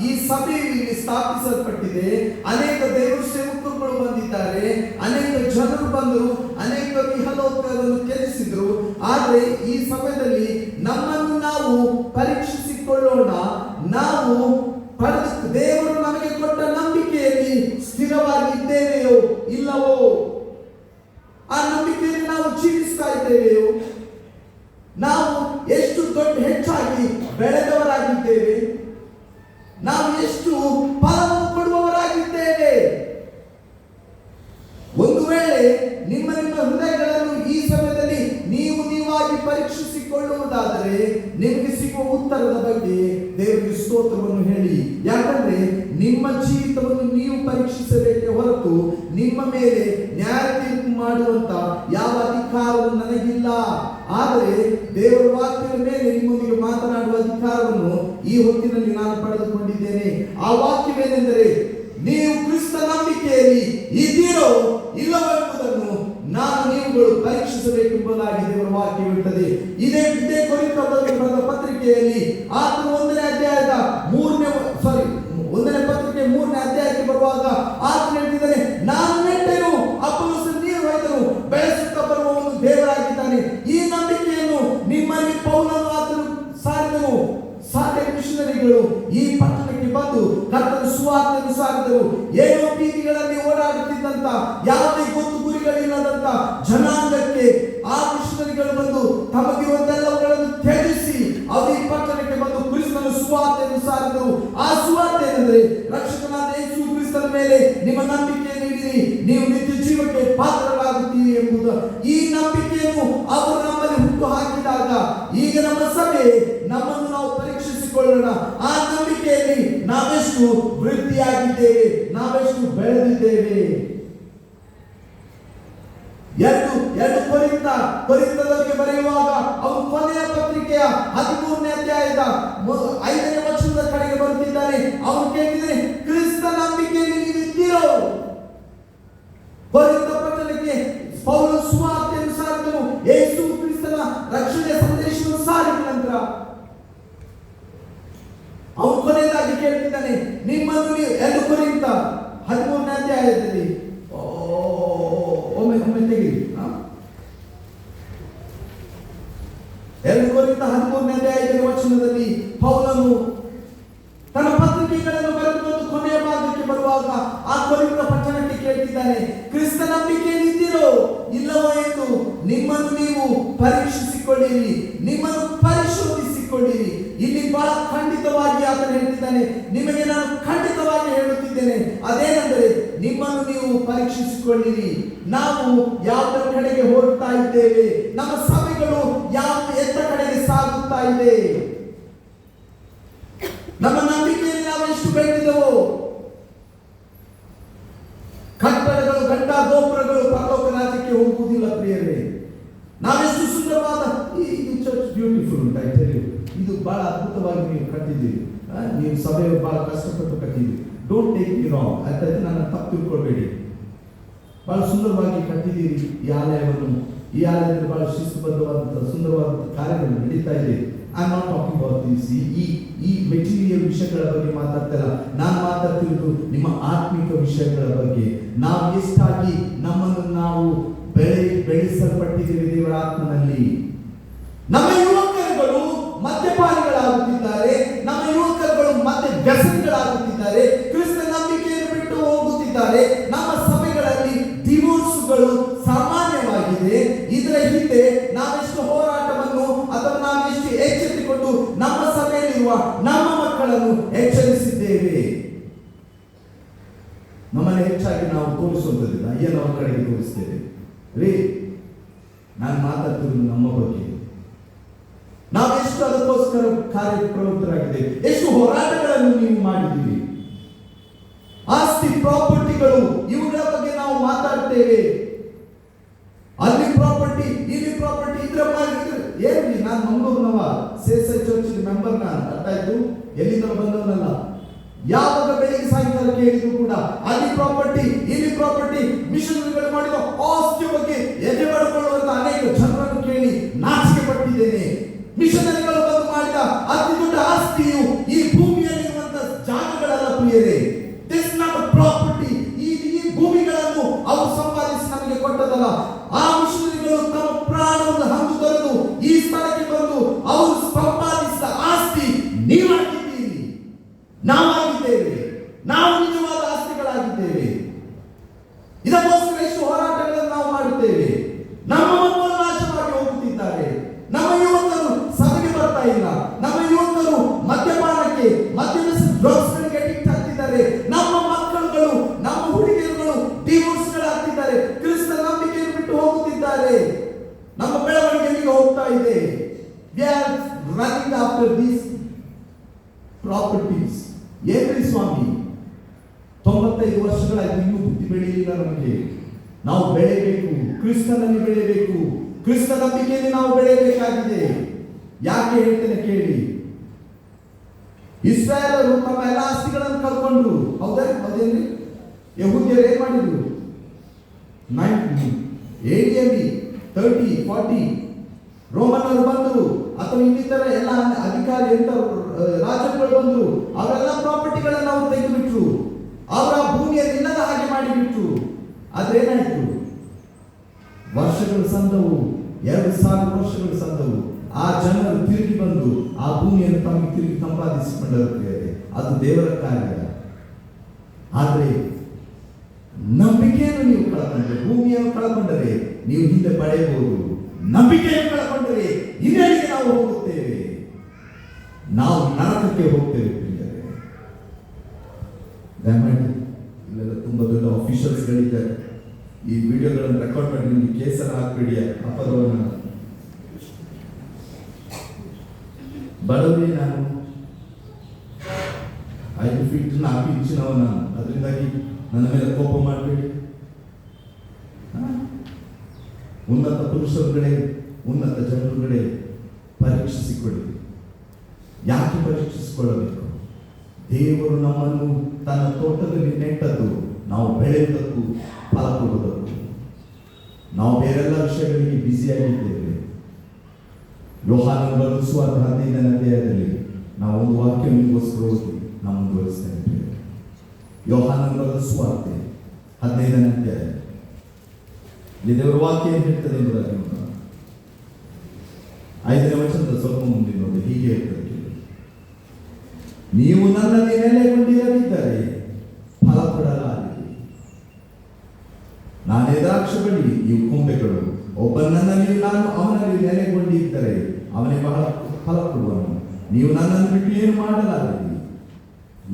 ಈ ಸಭೆಯು ಇಲ್ಲಿ ಸ್ಥಾಪಿಸಲ್ಪಟ್ಟಿದೆ. ಅನೇಕ ದೇವರ ಸೇವಕರುಗಳು ಬಂದಿದ್ದಾರೆ, ಅನೇಕ ಜನರು ಬಂದರು, ಅನೇಕ ಇಹಲೋಕವನ್ನು ತ್ಯಜಿಸಿದ್ರು. ಆದರೆ ಈ ಸಮಯದಲ್ಲಿ ನಮ್ಮನ್ನು ನಾವು ಪರೀಕ್ಷಿಸಿಕೊಳ್ಳೋಣ. ನಾವು ದೇವರು ನಮಗೆ ಕೊಟ್ಟ ನಂಬಿಕೆಯಲ್ಲಿ ಸ್ಥಿರವಾಗಿದ್ದೇವೆಯೋ ಇಲ್ಲವೋ? ಆ ನಂಬಿಕೆಯಲ್ಲಿ ನಾವು ಜೀವಿಸ್ತಾ ಇದ್ದೇವೆಯೋ? ನಾವು ಎಷ್ಟು ಹೆಚ್ಚಾಗಿ ಬೆಳೆದವರಾಗಿದ್ದೇವೆ? ನಾವು ಎಷ್ಟು ಫಲವನ್ನು ಕೊಡುವವರಾಗಿದ್ದೇವೆ? ಒಂದು ವೇಳೆ ನಿಮ್ಮ ಹೃದಯಗಳನ್ನು ಈ ಸಮಯದಲ್ಲಿ ನೀವಾಗಿ ಪರೀಕ್ಷಿಸಿಕೊಳ್ಳುವುದಾದರೆ ನಿಮಗೆ ಸಿಗುವ ಉತ್ತರದ ಬಗ್ಗೆ ದೇವರಿಗೆ ಸ್ತೋತ್ರವನ್ನು ಹೇಳಿ. ಯಾಕಂದ್ರೆ ನಿಮ್ಮ ಜೀವಿತವನ್ನು ನೀವು ಪರೀಕ್ಷಿಸಬೇಕೆ ಹೊರತು ನಿಮ್ಮ ಮೇಲೆ ನ್ಯಾಯ ತೀರ್ಪು ಮಾಡುವಂತ ಯಾವ ಅಧಿಕಾರವು ನನಗಿಲ್ಲ. ಆದರೆ ದೇವರ ವಾಕ್ಯದ ಮೇಲೆ ನಿಮ್ಮೊಂದಿಗೆ ಮಾತನಾಡುವ ಅಧಿಕಾರವನ್ನು ಈ ಹೊತ್ತಿನಲ್ಲಿ ನಾನು ಪಡೆದುಕೊಂಡಿದ್ದೇನೆ. ಆ ವಾಕ್ಯವೇನೆಂದರೆ, ನೀವು ಕ್ರಿಸ್ತ ನಂಬಿಕೆಯಲ್ಲಿ ಇದ್ದೀರೋ ಇಲ್ಲವೆಂಬುದನ್ನು ನೀವುಗಳು ಪರೀಕ್ಷಿಸಬೇಕೆಂಬುದಾಗಿ ದೇವರ ವಾಕ್ಯವಿರುತ್ತದೆ. ಇದೇ ಕೊರಿಂಥದವರಿಗೆ ಬರೆದ ಪತ್ರಿಕೆಯಲ್ಲಿ ಆತನು 1ನೇ ಪತ್ರಿಕೆ 3ನೇ ಅಧ್ಯಾಯಕ್ಕೆ ಬರುವಾಗ ಆತನು ಹೇಳ್ತಿದ್ದಾನೆ, ನಾನು ನೆಟ್ಟೆನು, ಅಪೊಲೋಸನು ನೀರು ಹೊಯ್ದನು, ಬೆಳೆಸುತ್ತಾ ಬರುವವನು ದೇವರಾಗಿದ್ದಾನೆ. ಈ ನಂಬಿಕೆಯನ್ನು ನಿಮ್ಮಲ್ಲಿ ಪೌಲನು ಆತನು ಸಾರಿದನು. ಮಿಷನರಿಗಳು ಈ ಪಟ್ಟಣಕ್ಕೆ ಬಂದು ಕರ್ತನ ಸುವಾರ್ತೆಯನ್ನು ಸಾರಿದರು. ಏನೋ ಬೀದಿಗಳಲ್ಲಿ ಓಡಾಡುತ್ತಿದ್ದಂತ ಯಾವುದೇ ಗೊತ್ತು ಗುರಿಗಳಿಲ್ಲದಂತ ಜನಾಂಗಕ್ಕೆ ಆ ಮಿಷನರಿಗಳು ಬಂದು ತಮಗಿರುವಂತೆಲ್ಲವುಗಳನ್ನು ತ್ಯಜಿಸಿ ಅವರು ಈ ಪಟ್ಟಣಕ್ಕೆ ಬಂದು ಕ್ರಿಸ್ತನ ಸುವಾರ್ತೆಯನ್ನು ಸಾರಿದರು. ಆ ಸುವಾರ್ತೆ ಏನಂದ್ರೆ, ರಕ್ಷಕನಾದ ಯೇಸು ಕ್ರಿಸ್ತನ ಮೇಲೆ ನಿಮ್ಮ ನಂಬಿಕೆಯನ್ನು ಇಡಿರಿ, ನೀವು ನಿತ್ಯ ಜೀವಕ್ಕೆ ಪಾತ್ರರಾಗುತ್ತೀರಿ ಎಂಬುದು. ಈ ನಂಬಿಕೆಯನ್ನು ಅವರು ನಮ್ಮಲ್ಲಿ ಹುಟ್ಟು ಹಾಕಿದಾಗ ಈಗ ನಮ್ಮ ಸಭೆ ನಮ್ಮನ್ನು ನಾವು ಪರೀಕ್ಷಿಸಿಕೊಳ್ಳೋಣ. ಆ ನಂಬಿಕೆಯಲ್ಲಿ ನಾವೆಷ್ಟು ವೃದ್ಧಿಯಾಗಿದ್ದೇವೆ, ನಾವೆಷ್ಟು ಬೆಳೆದಿದ್ದೇವೆ. ಕೊರಿಂಥದವರಿಗೆ ಬರೆಯುವಾಗ ಅವರು ಕೊನೆಯ ಪತ್ರಿಕೆಯ 13ನೇ ಅಧ್ಯಾಯದ 5ನೇ ವಚನದ ಕಡೆಗೆ ಬರುತ್ತಿದ್ದಾರೆ. ಅವರು ಕೇಳಿದರೆ, ಕ್ರಿಸ್ತ ನಂಬಿಕೆಯಲ್ಲಿ ನೀವಿದ್ದೀರೋ? ಕೊರಿಂಥ ಪಟ್ಟಣಕ್ಕೆ ಪೌಲನು ಸುವಾರ್ತೆಯನ್ನು ಸಾರಿದನು. ಯೇಸು ಕ್ರಿಸ್ತನ ರಕ್ಷಣೆಯ ಸಂದೇಶವನ್ನು ಸಾರಿದ ನಂತರ ಅವನು ಕೊನೆಯದಾಗಿ ಕೇಳಿದ 2 ಕೊರಿಂಥ 13ನೇ ಅಧ್ಯಾಯದಲ್ಲಿ ಒಮ್ಮೆ ತೆಗೆಯಿರಿ. 2 ಕೊರಿಂಥ 13ನೇ ಅಧ್ಯಾಯದ ವಚನದಲ್ಲಿ ಪೌಲನು ತನ್ನ ಪತ್ರಿಕೆಗಳನ್ನು ಬರೆದುಕೊಂಡು ಕೊನೆಯ ಭಾಗಕ್ಕೆ ಬರುವಾಗ ಆ ಕೊರಿಂಥ ಪಟ್ಟಣಕ್ಕೆ ಕೇಳ್ತಿದ್ದಾನೆ, ಕ್ರಿಸ್ತ ನಂಬಿಕೆಯಲ್ಲಿದ್ದೀರೋ ಇಲ್ಲವೋ ಎಂದು ನಿಮ್ಮನ್ನು ನೀವು ಪರೀಕ್ಷಿಸಿಕೊಳ್ಳಿರಿ, ನಿಮ್ಮನ್ನು ಪರಿಶೋಧಿಸಿಕೊಳ್ಳಿರಿ. ಇಲ್ಲಿ ಬಹಳ ಖಂಡಿತವಾಗಿ ಆತನು ಹೇಳ್ತಿದ್ದಾನೆ, ನಿಮಗೆ ನಾನು ಖಂಡಿತವಾಗಿ ಹೇಳುತ್ತಿದ್ದೇನೆ, ಅದೇನೆಂದರೆ ನಿಮ್ಮನ್ನು ನೀವು ಪರೀಕ್ಷಿಸಿಕೊಳ್ಳಿರಿ. ನಾವು ಯಾವ ಕಡೆಗೆ ಹೋಗ್ತಾ ಇದ್ದೇವೆ, ನಮ್ಮ ಸಭೆಗಳು ಯಾವ ಎತ್ತ ಕಡೆಗೆ ಸಾಗುತ್ತಾ ಇದೆ, ನಮ್ಮ ನಂಬಿಕೆಯಲ್ಲಿ ನಾವು ಎಷ್ಟು ಬೆಳೆದಿದ್ದೆವೋ. ಕಟ್ಟಡಗಳು, ಗಂಟ ಗೋಪುರಗಳು ಪರಲೋಕ ರಾಜ್ಯಕ್ಕೆ ಹೋಗುವುದಿಲ್ಲ ಪ್ರಿಯರೇ. ನಾವೆಷ್ಟು ಸುಂದರವಾದ ಇದು ಚರ್ಚ್ ಬ್ಯೂಟಿಫುಲ್ ಉಂಟು, ಐ ಟೆಲ್ ಯು. ಇದು ಬಹಳ ಅದ್ಭುತವಾಗಿ ನೀವು ಕಟ್ಟಿದ್ದೀರಿ, ನೀವು ಸಭೆಯವರು ಬಹಳ ಕಷ್ಟಪಟ್ಟು ಕಟ್ಟಿದ್ದೀರಿ. ಡೋಂಟ್ ಟೇಕ್ ಮಿ ರಾಂಗ್, ಅರ್ಥಾಯ್ತು, ನನ್ನ ತಪ್ಪು ತಿಳ್ಕೊಳ್ಬೇಡಿ. ಬಹಳ ಸುಂದರವಾಗಿ ಕಟ್ಟಿದ್ದೀರಿ ಈ ಆಲಯವನ್ನು. ಈ ಆಲಯದಲ್ಲಿ ಬಹಳ ಶಿಸ್ತುಬದ್ಧವಾದಂತಹ ಸುಂದರವಾದಂತಹ ಕಾರ್ಯಗಳು ನಡೀತಾ ಇದೆ. I am not talking about this. ಈ ಮೆಟೀರಿಯಲ್ ವಿಷಯಗಳ ಬಗ್ಗೆ ಮಾತಾಡ್ತಿಲ್ಲ, ನಾನು ಮಾತಾಡ್ತಿರೋದು ನಿಮ್ಮ ಆತ್ಮಿಕ ವಿಷಯಗಳ ಬಗ್ಗೆ. ನಾವು ಎಷ್ಟಾಗಿ ನಮ್ಮನ್ನು ನಾವು ಬೆಳೆಸಲ್ಪಟ್ಟಿದ್ದೇವೆ ದೇವರ ಆತ್ಮನಲ್ಲಿ. ನಮ್ಮ ಯುವಕರುಗಳು ಮದ್ಯಪಾನಿಗಳಾಗುತ್ತಿದ್ದಾರೆ, ನಮ್ಮ ಯುವಕರುಗಳು ಮತ್ತೆ ವ್ಯಸನಿಗಳಾಗುತ್ತಿದ್ದಾರೆ, ಕ್ರಿಸ್ತ ನಂಬಿಕೆಯನ್ನು ಬಿಟ್ಟು ಹೋಗುತ್ತಿದ್ದಾರೆ. ನಮ್ಮ ಸಭೆಗಳಲ್ಲಿ ಡಿವೋರ್ಸ್ಗಳು ಸಾಮಾನ್ಯವಾಗಿದೆ. ಇದರ ಹಿಂದೆ ನಾವೆಷ್ಟು ಹೋರಾಟವನ್ನು ಅಥವಾ ನಾವೆಷ್ಟು ಎಚ್ಚೆತ್ತುಕೊಂಡು ನಮ್ಮ ಸಭೆಯಲ್ಲಿರುವ ನಮ್ಮ ಮಕ್ಕಳನ್ನು ಎಚ್ಚರಿಸಿದ್ದೇವೆ. ನಮ್ಮನ್ನು ಹೆಚ್ಚಾಗಿ ನಾವು ತೋರಿಸುವಂಥದ್ದಿಲ್ಲ, ಅಯ್ಯನವರ ಕಡೆಗೆ ತೋರಿಸ್ತೇವೆ. ರೀ, ನಾನು ಮಾತಾಡ್ತಿರೋದು ನಮ್ಮ ಬಗ್ಗೆ. ನಾವೆಷ್ಟು ಅದಕ್ಕೋಸ್ಕರ ಕಾರ್ಯಪ್ರವೃತ್ತರಾಗಿದೆ, ಎಷ್ಟು ಹೋರಾಟಗಳನ್ನು ನೀವು ಮಾಡಿದ್ದೀವಿ. ಆಸ್ತಿ, ಪ್ರಾಪರ್ಟಿಗಳು, ಇವುಗಳ ಬಗ್ಗೆ ನಾವು ಮಾತಾಡ್ತೇವೆ. ಅಲ್ಲಿ ಪ್ರಾಪರ್ಟಿ, ಇಲ್ಲಿ ಪ್ರಾಪರ್ಟಿ, ಇದ್ರ ಏನ್ರಿ, ನಾನು ಮಂಗಳೂರಿನವ, ಸೇಸೈ ಚರ್ಚ್ ಮೆಂಬರ್, ನಾನು ಅರ್ಥ ಆಯ್ತು, ಎಲ್ಲಿಂದ ಬಂದವನಲ್ಲ. ಯಾವಾಗ ಬೆಳಿಗ್ಗೆ ಸಾಯಂಕಾಲ ಕೇಳಿದ್ರು ಕೂಡ ಅಲ್ಲಿ ಪ್ರಾಪರ್ಟಿ, ಇಲ್ಲಿ ಪ್ರಾಪರ್ಟಿ, ಮಿಷನರಿಗಳು ಮಾಡಿದ ಆಸ್ತಿ ಬಗ್ಗೆ ಎದೆ ಮಾಡಿಕೊಳ್ಳುವಂತ ಅನೇಕ ಜನರನ್ನು ಕೇಳಿ ನಾಚಿಕೆ ಪಟ್ಟಿದ್ದೇನೆ. ಮಿಷನರಿಗಳು ಬಂದು ಮಾಡಿದ ಅತಿ ದೊಡ್ಡ ಆಸ್ತಿಯು ಈ ಭೂಮಿಯಲ್ಲಿರುವಂತಹ ಜಾಗಗಳಲ್ಲ ಪ್ರಿಯರೇ. This not property. ಈ ಭೂಮಿಗಳನ್ನು ಅವರು ಸಂಪಾದಿಸಿ ನಮಗೆ ಕೊಟ್ಟದಲ್ಲ. ಆ ಮಿಷನರಿಗಳು ತಮ್ಮ ಪ್ರಾಣವನ್ನು ಹಂದು ತೊರೆದು ಈ ಸ್ಥಳಕ್ಕೆ ಬಂದು ಅವರು ಸಂಪಾದಿಸಿದ ಆಸ್ತಿ ನೀವಾಗಿದ್ದೀರಿ, ನಾವಾಗಿದ್ದೇವೆ. ನಾವು ನಿಜವಾದ ಆಸ್ತಿಗಳಾಗಿದ್ದೇವೆ. ಇದಕ್ಕೋಸ್ಕರ ಎಷ್ಟು ಹೋರಾಟಗಳನ್ನು ನಾವು ಮಾಡುತ್ತೇವೆ. ನಮ್ಮ ಮಕ್ಕಳು ನಾಶವಾಗಿ ಹೋಗುತ್ತಿದ್ದಾರೆ. ನಮ್ಮ ಯುವಕರು ಸಭೆಗೆ ಬರ್ತಾ ಇಲ್ಲ. ನಮ್ಮ ಯುವಕರು ಮದ್ಯಪಾನಕ್ಕೆ, ಡ್ರಗ್ಸ್ಗಳಿಗೆ ಅಡಿಕ್ಟ್ ಆಗ್ತಿದ್ದಾರೆ. ನಮ್ಮ ಮಕ್ಕಳುಗಳು, ನಮ್ಮ ಹುಡುಗಿಯರುಗಳು ಡಿವೋರ್ಸ್ಗಳಾಗ್ತಿದ್ದಾರೆ, ಕ್ರಿಸ್ತ ನಂಬಿಕೆಯನ್ನು ಬಿಟ್ಟು ಹೋಗುತ್ತಿದ್ದಾರೆ. ನಮ್ಮ ಬೆಳವಣಿಗೆ ಎಲ್ಲಿಗೆ ಹೋಗ್ತಾ ಇದೆ? We are running after these properties. ಏನ್ರಿ ಸ್ವಾಮಿ, 95 ವರ್ಷಗಳಾಯ್ತು, ಇನ್ನೂ ಬುದ್ಧಿ ಬೆಳೆಯಲಿಲ್ಲ ನಮಗೆ. ನಾವು ಬೆಳೆಯಬೇಕು, ಕ್ರಿಸ್ತನಲ್ಲಿ ಬೆಳೆಯಬೇಕು, ಕ್ರಿಸ್ತ ನಂಬಿಕೆಯಲ್ಲಿ ನಾವು ಬೆಳೆಯಬೇಕಾಗಿದೆ. ಯಾಕೆ ಹೇಳ್ತೇನೆ ಕೇಳಿ. ಇಸ್ರಾಯೇಲರು ತಮ್ಮ ಎಲ್ಲ ಆಸ್ತಿಗಳನ್ನು ಕಳ್ಕೊಂಡ್ರು, ಹೌದೇನ್ರಿ? ಯಹೂದ್ಯರು ಏನ್ ಮಾಡಿದ್ರು? 90 30 40 ರೋಮನ್ನರು ಬಂದರು, ಅಥವಾ ಇನ್ನಿತರ ಎಲ್ಲ ಅಧಿಕಾರಿ ಎಂತ ರಾಜರುಗಳು ಬಂದರು. ಅವರೆಲ್ಲ ಪ್ರಾಪರ್ಟಿಗಳನ್ನು ಅವರು ತೆಗೆದುಬಿಟ್ರು, ಅವರ ಭೂಮಿಯನ್ನು ಇಲ್ಲದ ಹಾಗೆ ಮಾಡಿಬಿಟ್ರು. ಆದ್ರೆ ಏನಾಯ್ತು? ವರ್ಷಗಳು ಸಂದವು, 2000 ವರ್ಷಗಳು ಸಂದವು. ಆ ಜನರು ತಿರುಗಿ ಬಂದು ಆ ಭೂಮಿಯನ್ನು ತಮಗೆ ತಿರುಗಿ ಸಂಪಾದಿಸಿಕೊಂಡಿರುತ್ತಾರೆ. ಅದು ದೇವರ ಕಾರ್ಯ. ಆದರೆ ನಂಬಿಕೆಯನ್ನು ನೀವು ಕಳಕೊಂಡ್ರೆ, ಭೂಮಿಯನ್ನು ಕಳಕೊಂಡರೆ ನೀವು ಹಿಂದೆ ಪಡೆಯಬಹುದು. ನಂಬಿಕೆಯನ್ನು ಕಳಕೊಂಡರೆ ಇನ್ನೆಲ್ಲಿಗೆ ನಾವು ಹೋಗುತ್ತೇವೆ? ನಾವು ನರಕಕ್ಕೆ ಹೋಗ್ತೇವೆ ಪ್ರಿಯರೇ. ದಯಮಾಡಿ ಇಲ್ಲೆಲ್ಲ ತುಂಬಾ ದೊಡ್ಡ ಆಫೀಷಿಯಲ್ಸ್ಗಳಿದ್ದಾರೆ, ಈ ವಿಡಿಯೋಗಳನ್ನು ರೆಕಾರ್ಡ್ ಮಾಡಿ ನಿಮಗೆ ಕೇಸನ್ನು ಹಾಕಬೇಡಿ. ಅಪರವನ್ನು ಬಡವರೇ, ನಾನು 5 ಫೀಟ್ 4 ಇಂಚಿನವ ನಾನು, ಅದರಿಂದಾಗಿ ನನ್ನ ಮೇಲೆ ಕೋಪ ಮಾಡಬೇಡಿ. ಉನ್ನತ ಪುರುಷರುಗಳೇ, ಉನ್ನತ ಜನರುಗಳೇ, ಪರೀಕ್ಷಿಸಿಕೊಳ್ಳಿ. ಯಾಕೆ ಪರೀಕ್ಷಿಸಿಕೊಳ್ಳಬೇಕು? ದೇವರು ನಮ್ಮನ್ನು ತನ್ನ ತೋಟದಲ್ಲಿ ನೆಟ್ಟದ್ದು ನಾವು ಬೆಳೆಯುವುದಕ್ಕೂ ಫಲ ಕೊಡುವುದಕ್ಕೂ. ನಾವು ಬೇರೆಲ್ಲ ವಿಷಯಗಳಿಗೆ ಬ್ಯುಸಿಯಾಗಿದ್ದೇವೆ. ಯೋಹಾನನ ಬರೆದ ಸುವಾರ್ತೆ 15ನೇ ಅಧ್ಯಾಯದಲ್ಲಿ ನಾವು ಒಂದು ವಾಕ್ಯ ನಿಮಗೋಸ್ಕರ ಓದಿ ನಾವು ಮುಂದುವರಿಸ್ತೇನೆ. ಯೋಹಾನನ ಬರೆದ ಸುವಾರ್ತೆ 15ನೇ ಅಧ್ಯಾಯ. ಇಲ್ಲಿ ದೇವರ ವಾಕ್ಯ ಏನು ಹೇಳ್ತದೆ ಎಂಬುದಾಗಿ 5ನೇ ವಚನದ ಸ್ವಲ್ಪ ಮುಂದೆ ನೋಡಿ. ಹೀಗೆ ಹೇಳ್ತದೆ, ನೀವು ನನ್ನಲ್ಲಿ ನೆಲೆಗೊಂಡಿರದಿದ್ದರೆ ಫಲ ಕೊಡಲಾರಿರಿ. ನಾನೇ ದ್ರಾಕ್ಷಿ ಬಳ್ಳಿ, ಇವು ಕೊಂಬೆಗಳು. ಒಬ್ಬ ನನ್ನಲ್ಲಿ, ನಾನು ಅವನಲ್ಲಿ ನೆಲೆಗೊಂಡಿದ್ದರೆ ಅವನೇ ಬಹಳ ಫಲ ಕೊಡುವನು. ನೀವು ನನ್ನನ್ನು ಬಿಟ್ಟು ಏನು ಮಾಡಲಾರಿರಿ.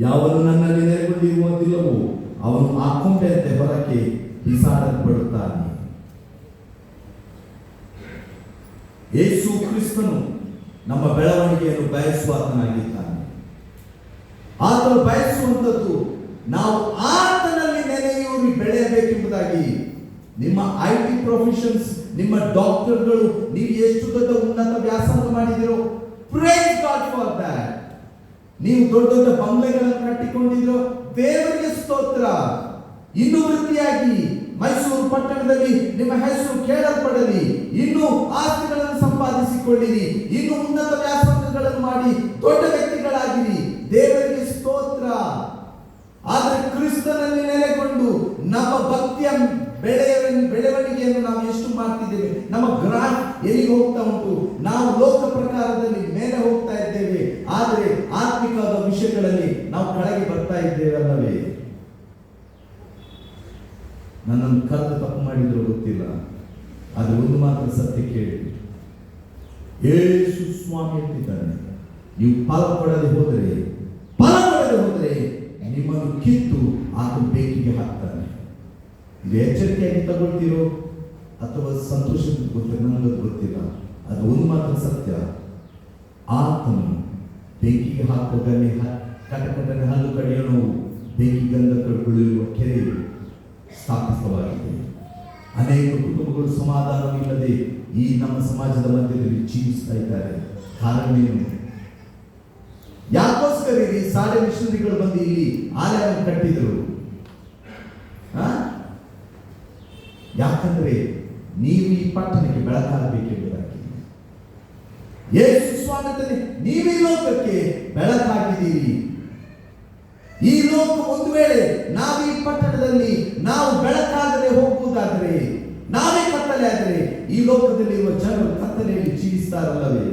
ಯಾವನು ನನ್ನಲ್ಲಿ ನೆಲೆಗೊಂಡಿರುವುದಿಲ್ಲವೋ ಅವನು ಆ ಕೊಂಬೆಯಂತೆ ಹೊರಕ್ಕೆ ಬಿಸಾಡಲ್ಪಡುತ್ತಾನೆ. ಯೇಸು ಕ್ರಿಸ್ತನು ನಮ್ಮ ಬೆಳವಣಿಗೆಯನ್ನು ಬಯಸುವಾತನಾಗಿದ್ದಾನೆ. ಆತನು ಬಯಸುವಂಥದ್ದು ನಾವು ಆತನಲ್ಲಿ ನೆಲೆಯೂರಿ ಬೆಳೆಯಬೇಕೆಂಬುದಾಗಿ. ನಿಮ್ಮ IT ಪ್ರೊಫೆಷನ್ಸ್, ನಿಮ್ಮ ಡಾಕ್ಟರ್ಗಳು, ನೀವು ಎಷ್ಟು ದೊಡ್ಡ ಉನ್ನತ ವ್ಯಾಸಂಗ ಮಾಡಿದಿರೋ, ಪ್ರೈಸ್ ಗಾಡ್ ಫಾರ್ ದಟ್. ನೀವು ದೊಡ್ಡ ದೊಡ್ಡ ಬಂಗಲೆಗಳನ್ನು ಕಟ್ಟಿಕೊಂಡಿದ್ರು, ದೇವರಿಗೆ ಸ್ತೋತ್ರ. ಇನ್ನೂ ವೃತ್ತಿಯಾಗಿ ಮೈಸೂರು ಪಟ್ಟಣದಲ್ಲಿ ನಿಮ್ಮ ಹೆಸರು ಕೇಳಲ್ಪಡಲಿ. ಇನ್ನೂ ಆಸ್ತಿಗಳನ್ನು ಸಂಪಾದಿಸಿಕೊಳ್ಳಿರಿ. ಇನ್ನೂ ಉನ್ನತ ವ್ಯಾಸಂಗಗಳನ್ನು ಮಾಡಿ ದೊಡ್ಡ ವ್ಯಕ್ತಿಗಳಾಗಿರಿ. ದೇವರಿಗೆ ಸ್ತೋತ್ರ. ಆದರೆ ಕ್ರಿಸ್ತನಲ್ಲಿ ನೆಲೆಗೊಂಡು ನಮ್ಮ ಭಕ್ತಿಯ ಬೆಳವಣಿಗೆಯನ್ನು ನಾವು ಎಷ್ಟು ಮಾಡ್ತಿದ್ದೇವೆ? ನಮ್ಮ ಗ್ರಾಫ್ ಎಲ್ಲಿಗೆ ಹೋಗ್ತಾ ಉಂಟು? ನಾವು ಲೋಕ ಪ್ರಕಾರದಲ್ಲಿ ಮೇಲೆ ಹೋಗ್ತಾ ಇದ್ದೇವೆ, ಆದರೆ ಆತ್ಮಿಕವಾದ ವಿಷಯಗಳಲ್ಲಿ ನಾವು ಕೆಳಗೆ ಬರ್ತಾ ಇದ್ದೇವೆ ಅಲ್ಲವೇ? ನನ್ನನ್ನು ಕರೆದು ತಪ್ಪು ಮಾಡಿದ್ರು ಗೊತ್ತಿಲ್ಲ, ಆದರೆ ಒಂದು ಮಾತ್ರ ಸತ್ಯ ಕೇಳಿ, ಯೇಸು ಸ್ವಾಮಿ ಹೇಳ್ತಿದ್ದಾನೆ, ನೀವು ಫಲ ಕೊಡದೆ ಹೋದರೆ ನಿಮ್ಮನ್ನು ಕಿತ್ತು ಆತ ಬೇಕಿಗೆ ಹಾಕ್ತಾನೆ. ಇದು ಎಚ್ಚರಿಕೆಯಾಗಿ ತಗೊಳ್ತೀರೋ ಅಥವಾ ಸಂತೋಷದಿಂದ ಗೊತ್ತಿಲ್ಲ, ನನಗದು ಗೊತ್ತಿಲ್ಲ. ಅದು ಒಂದು ಮಾತ್ರ ಸತ್ಯ, ಆತನು ಬೆಂಕಿಗೆ ಹಾಕುವ ಗನ್ನೆ ಕಟಕಟನೆ ಹಲ್ಲು ಕಡಿಯೋ ನೋವು, ಬೆಂಕಿ ಗಂಧಕಗಳಿರುವ ಕೆರೆಯು ಸ್ಥಾಪಿತವಾಗಿದೆ. ಅನೇಕ ಕುಟುಂಬಗಳು ಸಮಾಧಾನವಿಲ್ಲದೆ ಈ ನಮ್ಮ ಸಮಾಜದ ಮಧ್ಯದಲ್ಲಿ ಜೀವಿಸ್ತಾ ಇದ್ದಾರೆ. ಕಾರಣವೇನು? ಯಾಕೋಸ್ಕರ ಈ ಸಾಡೆ ಮಿಷನರಿಗಳು ಬಂದು ಇಲ್ಲಿ ಆಲಯವನ್ನು ಕಟ್ಟಿದರು. ಯಾಕಂದ್ರೆ ನೀವು ಈ ಪಟ್ಟಣಕ್ಕೆ ಬೆಳಕಾಗಬೇಕೆಂಬುದಾಗಿ. ಯೇಸು ಸ್ವಾಮಿ ನೀವೀ ಲೋಕಕ್ಕೆ ಬೆಳಕಾಗಿದ್ದೀರಿ. ಈ ಲೋಕ ಒಂದು ವೇಳೆ ನಾವು ಈ ಪಟ್ಟಣದಲ್ಲಿ ನಾವು ಬೆಳಕಾಗದೆ ಹೋಗುವುದಾದರೆ, ನಾವೇ ಕತ್ತಲೆ ಆದರೆ, ಈ ಲೋಕದಲ್ಲಿರುವ ಜನರು ಕತ್ತಲೆಯಲ್ಲಿ ಜೀವಿಸ್ತಾರಲ್ಲವೇ?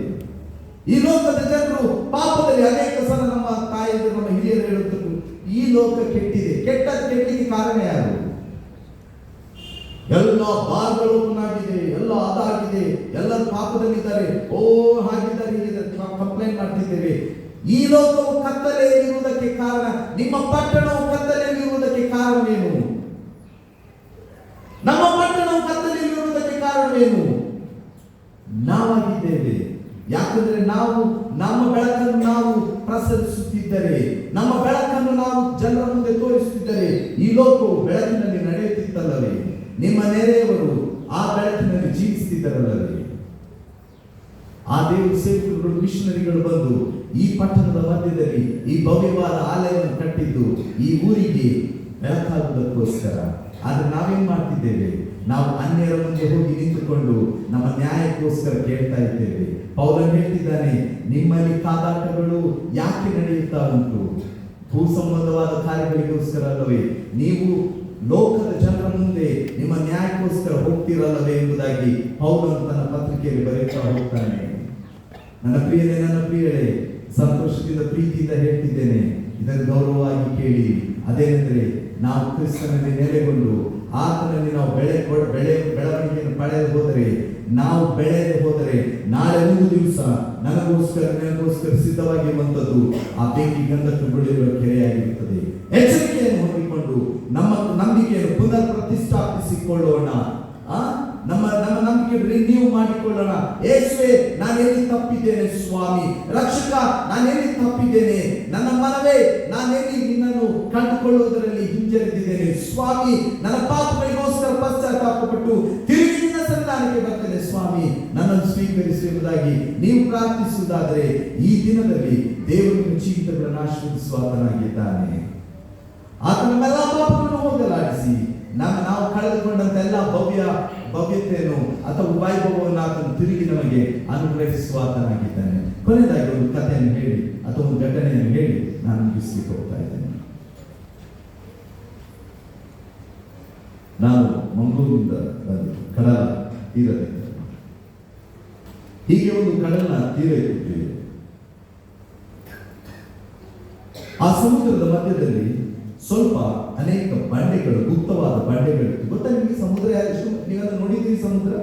ಈ ಲೋಕದ ಜನರು ಪಾಪದಲ್ಲಿ ಅನೇಕ ಸಲ ನಮ್ಮ ತಾಯಿಯರು, ನಮ್ಮ ಹಿರಿಯರು ಹೇಳುತ್ತಿದ್ದು, ಈ ಲೋಕ ಕೆಟ್ಟಿದೆ. ಕೆಟ್ಟಲಿಕ್ಕೆ ಕಾರಣ ಯಾರು? ಎಲ್ಲ ಬಾರ್ಗಳು ಓಪನ್ ಆಗಿದೆ, ಎಲ್ಲ ಅದಾಗಿದೆ, ಎಲ್ಲರೂ ಪಾಪದಲ್ಲಿದ್ದಾರೆ, ಹಾಗಿದ್ದಾರೆ, ಕಂಪ್ಲೇಂಟ್ ಮಾಡ್ತಿದ್ದೇವೆ. ಈ ಲೋಕವು ಕತ್ತಲೆಯಲ್ಲಿರುವುದಕ್ಕೆ ಕಾರಣ, ನಿಮ್ಮ ಪಟ್ಟಣವು ಕತ್ತಲೆಯಲ್ಲಿರುವುದಕ್ಕೆ ಕಾರಣವೇನು? ನಮ್ಮ ಪಟ್ಟಣವು ಕತ್ತಲೆಯಲ್ಲಿರುವುದಕ್ಕೆ ಕಾರಣವೇನು? ನಾವಾಗಿದ್ದೇವೆ. ಯಾಕಂದ್ರೆ ನಾವು ನಮ್ಮ ಬೆಳಕನ್ನು ನಾವು ಪ್ರಸರಿಸುತ್ತಿದ್ದರೆ, ನಮ್ಮ ಬೆಳಕನ್ನು ನಾವು ಜನರ ಮುಂದೆ ತೋರಿಸುತ್ತಿದ್ದರೆ, ಈ ಲೋಕವು ಬೆಳಕಿನಲ್ಲಿ ನಡೆಯುತ್ತಿತ್ತಲ್ಲವೇ? ನಿಮ್ಮ ನೆರೆಯವರು ಆ ಬೆಳಕಿನಲ್ಲಿ ಜೀವಿಸುತ್ತಿದ್ದರಲ್ಲವೇ? ಆ ದೇವರ ಸೇವಕರು, ಮಿಷನರಿಗಳು ಬಂದು ಈ ಪಟ್ಟಣದ ಮಧ್ಯದಲ್ಲಿ ಈ ಭವ್ಯವಾದ ಆಲಯವನ್ನು ಕಟ್ಟಿದ್ದು ಈ ಊರಿಗೆ ಬೆಳಕಾಗುವುದಕ್ಕೋಸ್ಕರ. ಆದ್ರೆ ನಾವೇನ್ ಮಾಡ್ತಿದ್ದೇವೆ? ನಾವು ಅನ್ಯರ ಮುಂದೆ ಹೋಗಿ ನಿಂತುಕೊಂಡು ನಮ್ಮ ನ್ಯಾಯಕ್ಕೋಸ್ಕರ ಕೇಳ್ತಾ ಇದ್ದೇವೆ. ಪೌಲನು ಹೇಳ್ತಿದ್ದಾನೆ, ನಿಮ್ಮಲ್ಲಿ ಕಾದಾಟಗಳು ಯಾಕೆ ನಡೆಯುತ್ತಾ ಉಂಟು? ಭೂ ಸಂಬಂಧವಾದ ಕಾರ್ಯಗಳಿಗೋಸ್ಕರ ಅಲ್ಲವೇ? ನೀವು ಲೋಕದ ಜನರ ಮುಂದೆ ನಿಮ್ಮ ನ್ಯಾಯಕ್ಕೋಸ್ಕರ ಹೋಗ್ತಿರಲ್ಲವೇ ಎಂಬುದಾಗಿ ಪೌಲನು ತನ್ನ ಪತ್ರಿಕೆಯಲ್ಲಿ ಬರೆಯುತ್ತಾ ಹೋಗ್ತಾನೆ. ನನ್ನ ಪ್ರಿಯನೇ, ನನ್ನ ಪ್ರಿಯಳೇ, ಸಂತೋಷದಿಂದ ಪ್ರೀತಿಯಿಂದ ಹೇಳ್ತಿದ್ದೇನೆ, ಇದನ್ನು ಗೌರವವಾಗಿ ಕೇಳಿ. ಅದೇನೆಂದರೆ, ನಾವು ಕ್ರಿಸ್ತನಲ್ಲಿ ನೆಲೆಗೊಂಡು ಆತನಲ್ಲಿ ನಾವು ಬೆಳವಣಿಗೆಯನ್ನು ಪಡೆದು ಹೋದರೆ, ನಾವು ಬೆಳೆದು ಹೋದರೆ, ನಾಳೆ ಒಂದು ದಿವಸ ನನಗೋಸ್ಕರ ಸಿದ್ಧವಾಗಿರುವಂಥದ್ದು ಆ ಬೆಂಕಿ ಗಂಧಕಗಳಿರುವ ಕೆರೆಯಾಗಿರುತ್ತದೆ. ಎಚ್ಚರಿಕೆಯನ್ನು ಹೊಂದಿಕೊಂಡು ನಮ್ಮ ನಂಬಿಕೆಯನ್ನು ಪುನರ್ ಪ್ರತಿಷ್ಠಾಪಿಸಿಕೊಳ್ಳೋಣ. ನಮ್ಮ ನಂಬಿಕೆ ರಿನ್ಯೂ ಮಾಡಿಕೊಳ್ಳೋಣ. ಯೇಸುವೇ, ನಾನೆಲ್ಲಿ ತಪ್ಪಿದ್ದೇನೆ ಸ್ವಾಮಿ? ರಕ್ಷಕ, ನಾನೆಲ್ಲಿ ತಪ್ಪಿದ್ದೇನೆ? ನನ್ನ ಮನವೇ, ನಾನೆಲ್ಲಿ ನಿನ್ನನ್ನು ಕಂಡುಕೊಳ್ಳುವುದರಲ್ಲಿ ಹಿಂಜರಿದಿದ್ದೇನೆ ಸ್ವಾಮಿ? ನನ್ನ ಪಾಪಗಳಿಗೋಸ್ಕರ ಪಶ್ಚಾತ್ತಾಪಪಟ್ಟು ತಿರುಗಿ ನಿನ್ನ ಸನ್ನಿಧಾನಕ್ಕೆ ಬರ್ತೇನೆ ಸ್ವಾಮಿ, ನನ್ನನ್ನು ಸ್ವೀಕರಿಸುವುದಾಗಿ ನೀವು ಪ್ರಾರ್ಥಿಸುವುದಾದರೆ, ಈ ದಿನದಲ್ಲಿ ದೇವರನ್ನು ಜೀವಿತಗಳನ್ನು ಆಶೀರ್ವದಿಸುವಾತನಾಗಿದ್ದಾನೆ. ಆತನ ಎಲ್ಲ ಪಾಪಗಳನ್ನು ಹೋಗಲಾಡಿಸಿ ನಾವು ಕಳೆದುಕೊಂಡಂತ ಎಲ್ಲ ಭವ್ಯತೆಯನ್ನು ಅಥವಾ ವೈಭವವನ್ನು ಆತನು ತಿರುಗಿ ನಮಗೆ ಅನುಗ್ರಹಿಸುವಾತನಾಗಿದ್ದಾನೆ. ಕೊನೆಯದಾಗಿ ಒಂದು ಕಥೆಯನ್ನು ಹೇಳಿ ಅಥವಾ ಒಂದು ಘಟನೆಯನ್ನು ಹೇಳಿ ನಾನು ಮುಗಿಸ್ಲಿಕ್ಕೆ ಹೋಗ್ತಾ ಇದ್ದೇನೆ. ನಾನು ಮಂಗಳೂರಿನಿಂದ ಬಂದಿದ್ದು, ಕಡಲ ತೀರದಿಂದ. ಹೀಗೆ ಒಂದು ಕಡಲಿನ ತೀರ ಇಟ್ಟಿದ್ದೇವೆ. ಆ ಸಮುದ್ರದ ಮಧ್ಯದಲ್ಲಿ ಸ್ವಲ್ಪ ಅನೇಕ ಬಂಡೆಗಳು, ಗುಪ್ತವಾದ ಬಂಡೆಗಳಿತ್ತು. ಗೊತ್ತಾ ನಿಮಗೆ ಸಮುದ್ರ? ಎಷ್ಟು ನೀವೆಲ್ಲ ನೋಡಿದ್ದೀರಿ ಸಮುದ್ರ?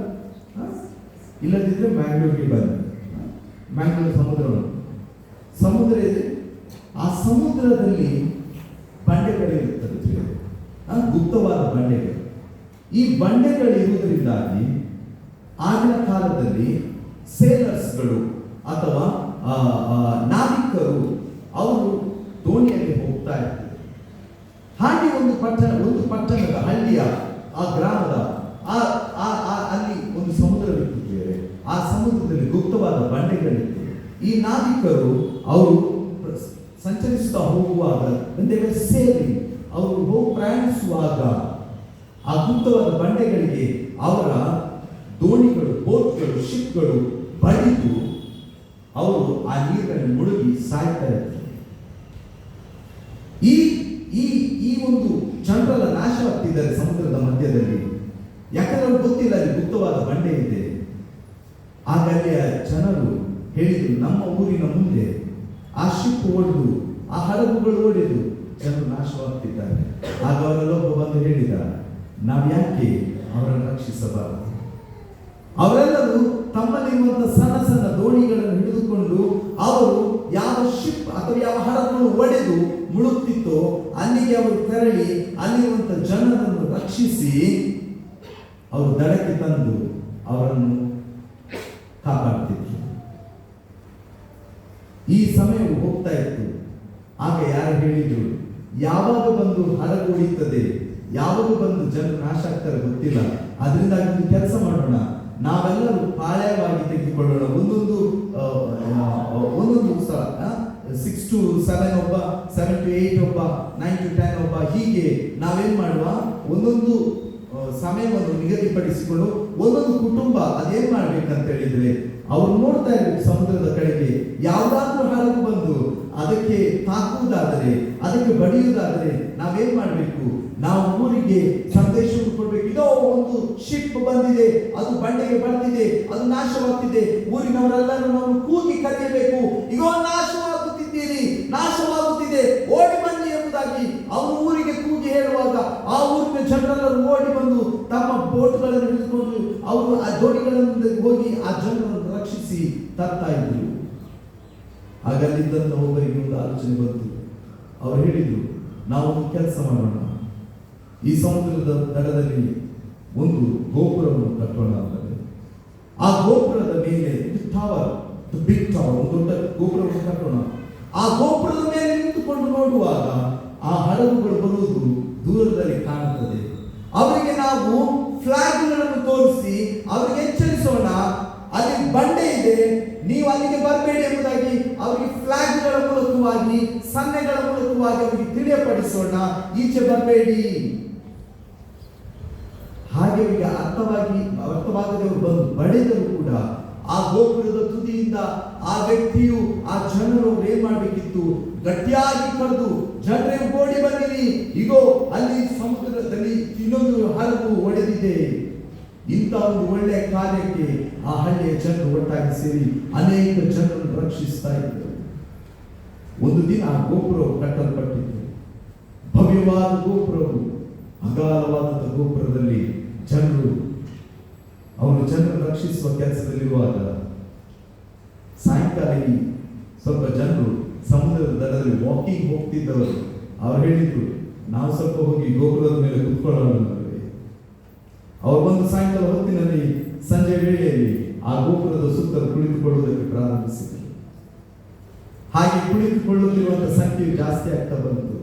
ಇಲ್ಲದಿದ್ರೆ ಮ್ಯಾಂಗ್ಳೂರಿಗೆ ಬನ್ನಿ, ಮ್ಯಾಂಗ್ಳೂರ್ ಸಮುದ್ರ ಇದೆ. ಆ ಸಮುದ್ರದಲ್ಲಿ ಬಂಡೆಗಳಿರುತ್ತದೆ, ಗುಪ್ತವಾದ ಬಂಡೆಗಳು. ಈ ಬಂಡೆಗಳಿರುವುದರಿಂದಾಗಿ ಆಗಿನ ಕಾಲದಲ್ಲಿ ಸೇಲರ್ಸ್ಗಳು ಅಥವಾ ನಾವಿಕರು ಅವರು ದೋಣಿಯಲ್ಲಿ ಹೋಗ್ತಾ ಇರ್ತಾರೆ. ಹಾಗೆ ಒಂದು ಪಟ್ಟಣದ ಹಳ್ಳಿಯ ಆ ಗ್ರಾಮದ ಅಲ್ಲಿ ಒಂದು ಸಮುದ್ರವಿತ್ತು. ಆ ಸಮುದ್ರದಲ್ಲಿ ಗುಪ್ತವಾದ ಬಂಡೆಗಳಿತ್ತು. ಈ ನಾವಿಕರು ಅವರು ಸಂಚರಿಸುತ್ತಾ ಹೋಗುವಾಗ, ಸೇರಿ ಅವರು ಪ್ರಯಾಣಿಸುವಾಗ ಆ ಗುಪ್ತವಾದ ಬಂಡೆಗಳಿಗೆ ಅವರ ದೋಣಿಗಳು, ಬೋಟ್ಗಳು, ಶಿಪ್ಗಳು ಬಡಿದು ಅವರು ಆ ನೀರಿನಲ್ಲಿ ಮುಳುಗಿ ಸಾಯ್ತಾ ಇದ್ರು. ಈ ಒಂದು ಜನರೆಲ್ಲ ನಾಶವಾಗ್ತಿದ್ದಾರೆ ಸಮುದ್ರದ ಮಧ್ಯದಲ್ಲಿ. ಯಾಕಂದ್ರೆ ಅವ್ರಿಗೆ ಗೊತ್ತಿಲ್ಲ ಅಲ್ಲಿ ಗುಪ್ತವಾದ ಬಂಡೆ ಇದೆ. ಆಗ ಅಲ್ಲಿಯ ಜನರು ಹೇಳಿದ್ರು, ನಮ್ಮ ಊರಿನ ಮುಂದೆ ಆ ಶಿಪ್ ಓಡಿದು, ಆ ಹಡಗುಗಳು ಓಡಿದು ಜನರು ನಾಶವಾಗ್ತಿದ್ದಾರೆ. ಆಗ ಅವರೆಲ್ಲೊಬ್ಬ ಬಂದು ಹೇಳಿದ, ನಾವು ಯಾಕೆ ಅವರನ್ನು ರಕ್ಷಿಸಬಾರದು? ಅವರೆಲ್ಲರೂ ತಮ್ಮಲ್ಲಿರುವಂತಹ ಸಣ್ಣ ಸಣ್ಣ ದೋಣಿಗಳನ್ನು ಹಿಡಿದುಕೊಂಡು ಅವರು ಯಾವ ಶಿಪ್ ಅಥವಾ ಯಾವ ಹಡಗುಗಳು ಒಡೆದು ಮುಳುಗ್ತಿತ್ತೋ ಅಲ್ಲಿಗೆ ಅವರು ತೆರಳಿ ಅಲ್ಲಿರುವಂತಹ ಜನರನ್ನು ರಕ್ಷಿಸಿ ಅವರು ದಡಕ್ಕೆ ತಂದು ಅವರನ್ನು ಕಾಪಾಡ್ತಿದ್ರು. ಈ ಸಮಯವು ಹೋಗ್ತಾ ಇತ್ತು. ಆಗ ಯಾರು ಹೇಳಿದ್ರು, ಯಾವಾಗ ಬಂದು ಹಡಗು ಉಳಿಯುತ್ತದೆ, ಯಾವಾಗ ಬಂದು ಜನರು ನಾಶ ಆಗ್ತಾರೆ ಗೊತ್ತಿಲ್ಲ. ಅದರಿಂದಾಗಿ ಒಂದು ಕೆಲಸ ಮಾಡೋಣ, ನಾವೆಲ್ಲರೂ ಪಾಳ್ಯವಾಗಿ ತೆಗೆದುಕೊಳ್ಳೋಣ. ಒಂದೊಂದು 6 to 7 ಒಬ್ಬ, 7 to 8 ಒಬ್ಬ, 9 to 10 ಒಬ್ಬ, ಹೀಗೆ ನಾವೇನ್ ಮಾಡುವ, ಒಂದೊಂದು ಸಮಯವನ್ನು ನಿಗದಿಪಡಿಸಿಕೊಂಡು ಒಂದೊಂದು ಕುಟುಂಬ ಅದೇನ್ ಮಾಡ್ಬೇಕಂತ ಹೇಳಿದ್ರೆ, ಅವ್ರು ನೋಡ್ತಾ ಇರ್ಬೇಕು ಸಮುದ್ರದ ಕಡೆಗೆ. ಯಾವ್ದಾದ್ರೂ ಹಡಗು ಬಂದು ಅದಕ್ಕೆ ತಾಕುವುದಾದರೆ, ಅದಕ್ಕೆ ಬಡಿಯುವುದಾದರೆ ನಾವೇನ್ ಮಾಡ್ಬೇಕು, ನಾವು ಊರಿಗೆ ಸಂದೇಶವನ್ನು ಕೊಡ್ಬೇಕು. ಇದೋ ಒಂದು ಶಿಪ್ ಬಂದಿದೆ, ಅದು ಬಂಡೆಗೆ ಬರ್ತಿದೆ, ಅದು ನಾಶವಾಗ್ತಿದೆ. ಊರಿನವರೆಲ್ಲರೂ ನಾವು ಕೂಗಿ ಕರೆಯಬೇಕು, ಇಗೋ ನಾಶವಾಗುತ್ತಿದ್ದೀರಿ, ನಾಶವಾಗುತ್ತಿದೆ, ಓಡಿ ಬನ್ನಿ ಎಂಬುದಾಗಿ ಅವರು ಊರಿಗೆ ಕೂಗಿ ಹೇಳುವಾಗ ಆ ಊರಿನ ಜನರೆಲ್ಲರೂ ಓಡಿ ಬಂದು ತಮ್ಮ ಬೋಟ್ಗಳನ್ನು ಹಿಡಿದುಕೊಂಡು ಅವರು ಆ ದೋಣಿಗಳನ್ನು ಹೋಗಿ ಆ ಜನರನ್ನು ರಕ್ಷಿಸಿ ತರ್ತಾ ಇದ್ರು. ಆಗ ಅಲ್ಲಿದ್ದಂತ ಒಬ್ಬರಿಗೆ ಒಂದು ಆಲೋಚನೆ ಬಂತು. ಅವರು ಹೇಳಿದ್ರು, ನಾವು ಒಂದು ಕೆಲಸ ಮಾಡೋಣ, ಈ ಸಮುದ್ರದ ದಡದಲ್ಲಿ ಒಂದು ಗೋಪುರವನ್ನು ಕಟ್ಟೋಣ ಅಂತಾರೆ. ಆ ಗೋಪುರದ ಮೇಲೆ ಟವರ್, ಬಿಗ್ ಟವರ್, ಒಂದು ದೊಡ್ಡ ಗೋಪುರವನ್ನು ಕಟ್ಟೋಣ. ಆ ಗೋಪುರದ ಮೇಲೆ ನಿಂತುಕೊಂಡು ನೋಡುವಾಗ ಆ ಹಡಗುಗಳು ಬರುವುದು ದೂರದಲ್ಲಿ ಕಾಣುತ್ತದೆ. ಅವರಿಗೆ ನಾವು ಫ್ಲಾಗ್ಗಳನ್ನು ತೋರಿಸಿ ಅವರಿಗೆ ಎಚ್ಚರಿಸೋಣ, ಅಲ್ಲಿ ಬಂಡೆ ಇದೆ, ನೀವು ಅಲ್ಲಿಗೆ ಬರಬೇಡಿ ಎಂಬುದಾಗಿ ಅವರಿಗೆ ಫ್ಲಾಗ್ಗಳ ಮೂಲಕವಾಗಿ, ಸನ್ನೆಗಳ ಮೂಲಕವಾಗಿ ಅವರಿಗೆ ತಿಳಿಯಪಡಿಸೋಣ, ಈಚೆ ಬರಬೇಡಿ. ಹಾಗೆ ಅವರಿಗೆ ಅರ್ಥವಾಗದವರು ಬಂದು ಬಡಿದರು ಕೂಡ ಆ ಗೋಪುರದ ತುದಿಯಿಂದ ಆ ವ್ಯಕ್ತಿಯು, ಆ ಜನರು ಏನ್ ಮಾಡಬೇಕಿತ್ತು, ಗಟ್ಟಿಯಾಗಿ ಕರೆದು, ಜನರೇ ಓಡಿ ಬನ್ನಿರಿ, ಇಗೋ ಅಲ್ಲಿ ಸಮುದ್ರದಲ್ಲಿ ಇನ್ನೊಂದು ಹಡಗು ಒಡೆದಿದೆ. ಇಂಥ ಒಂದು ಒಳ್ಳೆಯ ಕಾರ್ಯಕ್ಕೆ ಆ ಹಳ್ಳಿಯ ಜನರು ಒಟ್ಟಾಗಿ ಸೇರಿ ಅನೇಕ ಜನರನ್ನು ರಕ್ಷಿಸ್ತಾ ಇದ್ದರು. ಒಂದು ದಿನ ಆ ಗೋಪುರವು ಕಟ್ಟಲ್ಪಟ್ಟಿತ್ತು. ಭವ್ಯವಾದ ಗೋಪುರವು, ಅಗಾಧವಾದ ಗೋಪುರದಲ್ಲಿ ಅವರು ಜನರನ್ನು ರಕ್ಷಿಸುವ ಕೆಲಸದಲ್ಲಿರುವಾಗ ಸಾಯಂಕಾಲ ಸ್ವಲ್ಪ ಜನರು ಸಮುದ್ರದ ದಡದಲ್ಲಿ ವಾಕಿಂಗ್ ಹೋಗ್ತಿದ್ದವರು. ಅವ್ರು ಹೇಳಿದ್ರು, ನಾವು ಸ್ವಲ್ಪ ಹೋಗಿ ಗೋಪುರದ ಮೇಲೆ ಕುತ್ಕೊಳ್ಳೋಣ. ಅವರು ಬಂದು ಸಾಯಂಕಾಲ ಹೊತ್ತಿನಲ್ಲಿ, ಸಂಜೆ ವೇಳೆಯಲ್ಲಿ ಆ ಗೋಪುರದ ಸುತ್ತಲೂ ಕುಳಿತುಕೊಳ್ಳುವುದಕ್ಕೆ ಪ್ರಾರಂಭಿಸಿದರು. ಹಾಗೆ ಕುಳಿತುಕೊಳ್ಳುತ್ತಿರುವಂತಹ ಸಂಖ್ಯೆಯು ಜಾಸ್ತಿ ಆಗ್ತಾ ಬಂತು.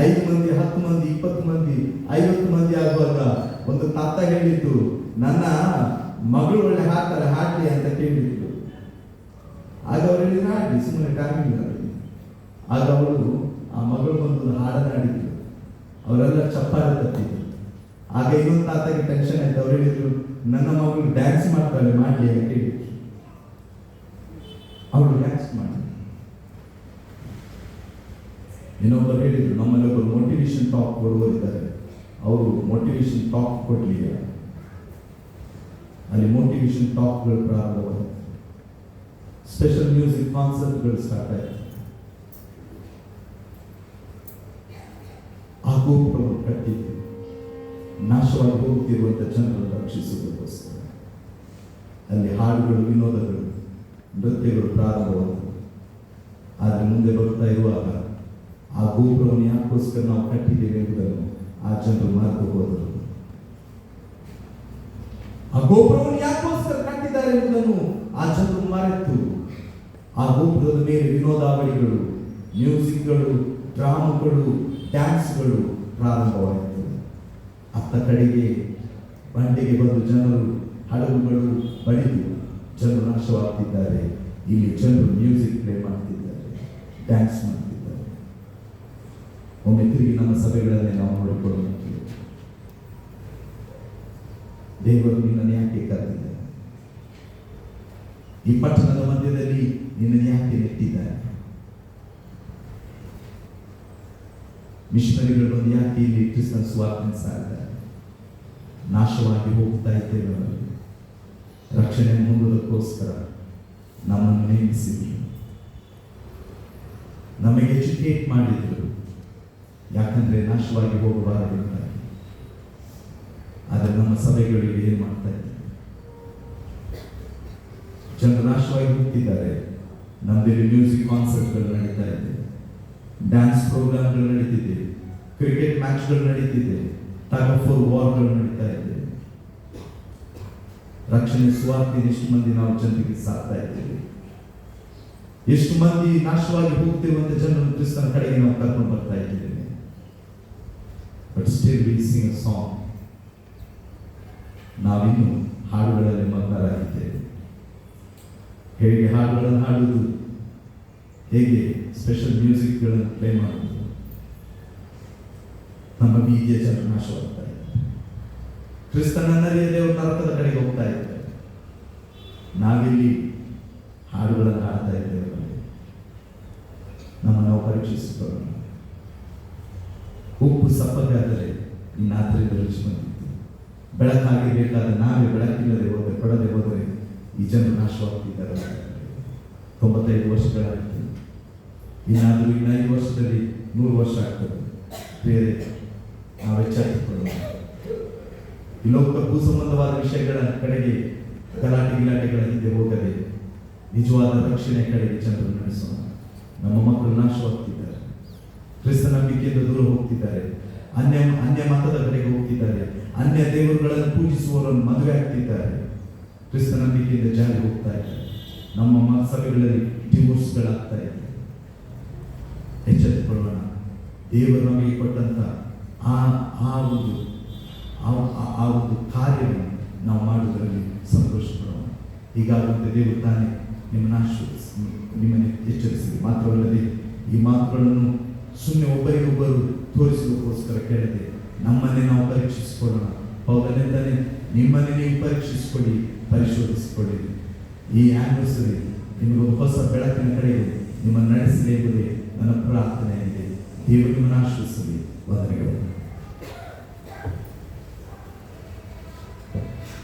5 ಮಂದಿ, 10 ಮಂದಿ, 20 ಮಂದಿ, 50 ಮಂದಿ ಆಗುವಾಗ ಒಂದು ತಾತ ಹೇಳಿದ್ದು, ನನ್ನ ಮಗಳು ಒಳ್ಳೆ ಹಾಡ್ತಾರೆ, ಹಾಡ್ಲಿ ಅಂತ ಕೇಳಿದ್ರು. ಆಗ ಅವರು ಹೇಳಿದ್ರು, ಹಾಡ್ಲಿ, ಸುಮ್ಮನೆ ಟೈಮ್ ಇಲ್ಲ. ಆಗ ಅವಳು ಆ ಮಗಳು ಬಂದು ಹಾಡನ್ನು ಹಾಡಿದ್ರು. ಅವರೆಲ್ಲ ಚಪ್ಪಾಳೆ ತಪ್ಪಿದ್ರು. ಆಗ ಇನ್ನೊಂದು ತಾತಗೆ ಟೆನ್ಷನ್ ಆಯ್ತು. ಅವ್ರು ಹೇಳಿದ್ರು, ನನ್ನ ಮಗಳು ಡ್ಯಾನ್ಸ್ ಮಾಡ್ತಾಳೆ, ಮಾಡ್ಲಿ ಅಂತ ಹೇಳಿದ್ರು. ಅವಳು ಡ್ಯಾನ್ಸ್ ಮಾಡಿ. ಇನ್ನೊಬ್ಬರು ಹೇಳಿದ್ರು, ನಮ್ಮಲ್ಲಿ ಒಬ್ಬರು ಮೋಟಿವೇಶನ್ ಟಾಕ್ ಕೊಡುವರಿದ್ದಾರೆ, ಅವರು ಮೋಟಿವೇಶನ್ ಮೋಟಿವೇಶನ್ ಟಾಕ್ ಕೊಡ್ಲಿಲ್ಲ, ಅಲ್ಲಿ ಮೋಟಿವೇಶನ್ ಟಾಕ್ಗಳು ಪ್ರಾರಂಭವಾಯಿತು. ಸ್ಪೆಷಲ್ ಮ್ಯೂಸಿಕ್ ಕಾನ್ಸರ್ಟ್ಗಳು ಸ್ಟಾರ್ಟ್ ಆಯಿತು. ಆ ಗೋಪುರವನ್ನು ಕಟ್ಟಿದ್ದು ನಾಶವಾಗಿ ಹೋಗುತ್ತಿರುವಂಥ ಜನರನ್ನು ರಕ್ಷಿಸುವುದಕ್ಕೋಸ್ಕರ. ಅಲ್ಲಿ ಹಾಡುಗಳು, ವಿನೋದಗಳು, ನೃತ್ಯಗಳು ಪ್ರಾರಂಭವಾದವು. ಆದರೆ ಮುಂದೆ ಬರ್ತಾ ಇರುವಾಗ ಆ ಗೋಪುರವನ್ನು ಯಾಕೋಸ್ಕರ ನಾವು ಕಟ್ಟಿದ್ದೇವೆ ಎಂಬುದನ್ನು ಆ ಜನರು ಮರೆತು ಹೋದರು. ಆ ಗೋಪುರವನ್ನು ಯಾಕೋಸ್ಕರ ಕಟ್ಟಿದ್ದಾರೆ ಎಂಬುದನ್ನು ಆ ಜನರು ಮರೆತು ಆ ಗೋಪುರದ ಮೇಲೆ ವಿನೋದಾವಳಿಗಳು, ಮ್ಯೂಸಿಕ್ಗಳು, ಡ್ರಾಮಗಳು, ಡ್ಯಾನ್ಸ್ಗಳು ಪ್ರಾರಂಭವಾಯಿತು. ಅತ್ತ ಕಡೆಗೆ ಬಂಡೆಗೆ ಬಂದು ಜನರು ಹಡಗುಗಳು ಬಡಿದು ಜನರು ನಾಶವಾಗ್ತಿದ್ದಾರೆ. ಇಲ್ಲಿ ಜನರು ಮ್ಯೂಸಿಕ್ ಪ್ಲೇ ಮಾಡ್ತಿದ್ದಾರೆ, ಡ್ಯಾನ್ಸ್ ಮಾಡ್ತಿದ್ದಾರೆ. ಒಮ್ಮೆ ತಿರುಗಿ ನಮ್ಮ ಸಭೆಗಳಲ್ಲಿ ನಾವು ನೋಡಿಕೊಳ್ಳುತ್ತೇವೆ, ದೇವರು ನಿನ್ನನ್ನು ಯಾಕೆ ಕರೆದಿದ್ದಾರೆ? ಈ ಪಟ್ಟಣದ ಮಧ್ಯದಲ್ಲಿ ನಿನ್ನನ್ನು ಯಾಕೆ ನೆಟ್ಟಿದ್ದಾರೆ? ಮಿಷನರಿಗಳು ಬಂದು ಯಾಕೆ ಇಲ್ಲಿ ಕ್ರಿಸ್ತನ ಸುವಾರ್ತೆ ಸಾರಿದ್ದಾರೆ? ನಾಶವಾಗಿ ಹೋಗ್ತಾ ಇದ್ದೇವೆ, ರಕ್ಷಣೆ ಹೊಂದುವುದಕ್ಕೋಸ್ಕರ ನಮ್ಮನ್ನು ನೇಮಿಸಿದ್ರು, ನಮಗೆ ಎಜುಕೇಟ್ ಮಾಡಿದ್ರು. ಯಾಕಂದ್ರೆ ನಾಶವಾಗಿ ಹೋಗಬಾರದು. ಆದರೆ ನಮ್ಮ ಸಭೆಗಳಿಗೆ ಏನ್ ಮಾಡ್ತಾ ಇದ್ದಾರೆ? ಜನರು ನಾಶವಾಗಿ ಹೋಗ್ತಿದ್ದಾರೆ. ನಮ್ಮಲ್ಲಿ ಮ್ಯೂಸಿಕ್ ಕಾನ್ಸರ್ಟ್ಗಳು ನಡೀತಾ ಇದೆ, ಡ್ಯಾನ್ಸ್ ಪ್ರೋಗ್ರಾಮ್ಗಳು ನಡೀತಿದೆ, ಕ್ರಿಕೆಟ್ ಮ್ಯಾಚ್ಗಳು ನಡೀತಿದೆ, ಟಗ್ ಆಫ್ ವಾರ್ಗಳು ನಡೀತಾ ಇದೆ. ರಕ್ಷಣೆ ಸುವಾರ್ತೆ ಎಷ್ಟು ಮಂದಿ ನಾವು ಜನರಿಗೆ ಸಾಕ್ತಾ ಇದ್ದೇವೆ? ಎಷ್ಟು ಮಂದಿ ನಾಶವಾಗಿ ಹೋಗ್ತಿರುವಂತ ಜನರನ್ನು ಕ್ರಿಸ್ತನ ಕಡೆಗೆ ನಾವು ಕರ್ಕೊಂಡು ಬರ್ತಾ ಇದ್ದೇವೆ? But still we Singh a song. ನಾವಿನ್ನು ಹಾಡುಗಳಲ್ಲಿ ಮಗ್ನರಾಗಿದ್ದೇವೆ. ಹೇಗೆ ಹಾಡುಗಳನ್ನು ಹಾಡುವುದು, ಹೇಗೆ ಸ್ಪೆಷಲ್ ಮ್ಯೂಸಿಕ್ಗಳನ್ನು ಪ್ಲೇ ಮಾಡುವುದು. ನಮ್ಮ ಬೀದಿಯ ಜನರು ನಾಶವಾಗ್ತಾ ಇದ್ದಾರೆ. ಕ್ರಿಸ್ತನನ್ನರಿಯದೇ ಅವರು ನರಕದ ಕಡೆಗೆ ಹೋಗ್ತಾ ಇದ್ದಾರೆ. ನಾವಿಲ್ಲಿ ಹಾಡುಗಳನ್ನು ಹಾಡ್ತಾ ಇದ್ದೇವೆ. ನಮ್ಮನ್ನು ನಾವು ಪರೀಕ್ಷಿಸಿಕೊಳ್ಳೋಣ. ಉಪ್ಪು ಸಪ್ಪಗಾದರೆ ಇನ್ನಾದ್ರಿಂದ ರುಚಿ ಬಂದಿತ್ತು. ಬೆಳಕಾಗಿರಬೇಕಾದ ನಾವೇ ಬೆಳಕಿಲ್ಲದೆ ಹೋದರೆ, ಕೊಡದೆ ಹೋದರೆ ಈ ಜನರು ನಾಶವಾಗ್ತಿದ್ದಾರೆ. 95 ವರ್ಷಗಳಾಗ್ತದೆ. ಇನ್ನಾದರೂ ಇನ್ನು 5 ವರ್ಷದಲ್ಲಿ 100 ವರ್ಷ ಆಗ್ತದೆ. ಬೇರೆ ನಾವು ಎಚ್ಚರಿಸಿಕೊಳ್ಳೋಣ. ಈ ಲೋಕಕ್ಕೂ ಸಂಬಂಧವಾದ ವಿಷಯಗಳ ಕಡೆಗೆ, ಗಲಾಟೆ ಗಿಲಾಟೆಗಳ ಹಿಂದೆ ಹೋಗದೆ ನಿಜವಾದ ರಕ್ಷಣೆ ಕಡೆಗೆ ಜನರು ನಡೆಸೋಣ. ನಮ್ಮ ಮಕ್ಕಳು ನಾಶವಾಗ್ತಿದ್ದಾರೆ, ಕ್ರಿಸ್ತ ನಂಬಿಕೆಯಿಂದ ದೂರ ಹೋಗ್ತಿದ್ದಾರೆ, ಅನ್ಯ ಮತದ ಕಡೆಗೆ ಹೋಗ್ತಿದ್ದಾರೆ, ಅನ್ಯ ದೇವರುಗಳನ್ನು ಪೂಜಿಸುವವರನ್ನು ಮದುವೆ ಆಗ್ತಿದ್ದಾರೆ, ಕ್ರಿಸ್ತ ನಂಬಿಕೆಯಿಂದ ಜಾರಿ ಹೋಗ್ತಾ ಇದ್ದಾರೆ. ನಮ್ಮ ಸಭೆಗಳಲ್ಲಿ ಡಿವೋರ್ಸ್ಗಳಾಗ್ತಾ ಇದೆ. ಎಚ್ಚರಿಸಿಕೊಳ್ಳೋಣ. ದೇವರು ನಮಗೆ ಕೊಟ್ಟಂತ ಆ ಒಂದು ಕಾರ್ಯವನ್ನು ನಾವು ಮಾಡುವುದರಲ್ಲಿ ಸಂತೋಷಪಡೋಣ. ಹೀಗಾಗುವಂತೆ ದೇವರು ತಾನೇ ನಿಮ್ಮನ್ನು ಎಚ್ಚರಿಸಿ. ಮಾತ್ರವಲ್ಲದೆ ಈ ಮಾತುಗಳನ್ನು ಸುಮ್ಮನೆ ಒಬ್ಬರಿಗೊಬ್ಬರು ತೋರಿಸುವುದಕ್ಕೋಸ್ಕರ ಕೇಳದೆ ನಮ್ಮನ್ನೇ ನಾವು ಪರೀಕ್ಷಿಸಿಕೊಳ್ಳೋಣ. ಪೌಲನೆಂದರೆ ನಿಮ್ಮನ್ನೇ ನೀವು ಪರೀಕ್ಷಿಸಿಕೊಳ್ಳಿ, ಪರಿಶೋಧಿಸಿಕೊಳ್ಳಿ. ಈ ಆನಿವರ್ಸರಿ ನಿಮಗೊಂದು ಹೊಸ ಬೆಳಕಿನ ಕಡೆಗೆ ನಿಮ್ಮನ್ನು ನಡೆಸಲಿ ಎಂಬುದೇ ನನ್ನ ಪ್ರಾರ್ಥನೆಯಾಗಿದೆ. ದೇವರು ನಿಮ್ಮನ್ನು ಆಶೀರ್ವದಿಸಲಿ. ವಂದನೆಗಳು.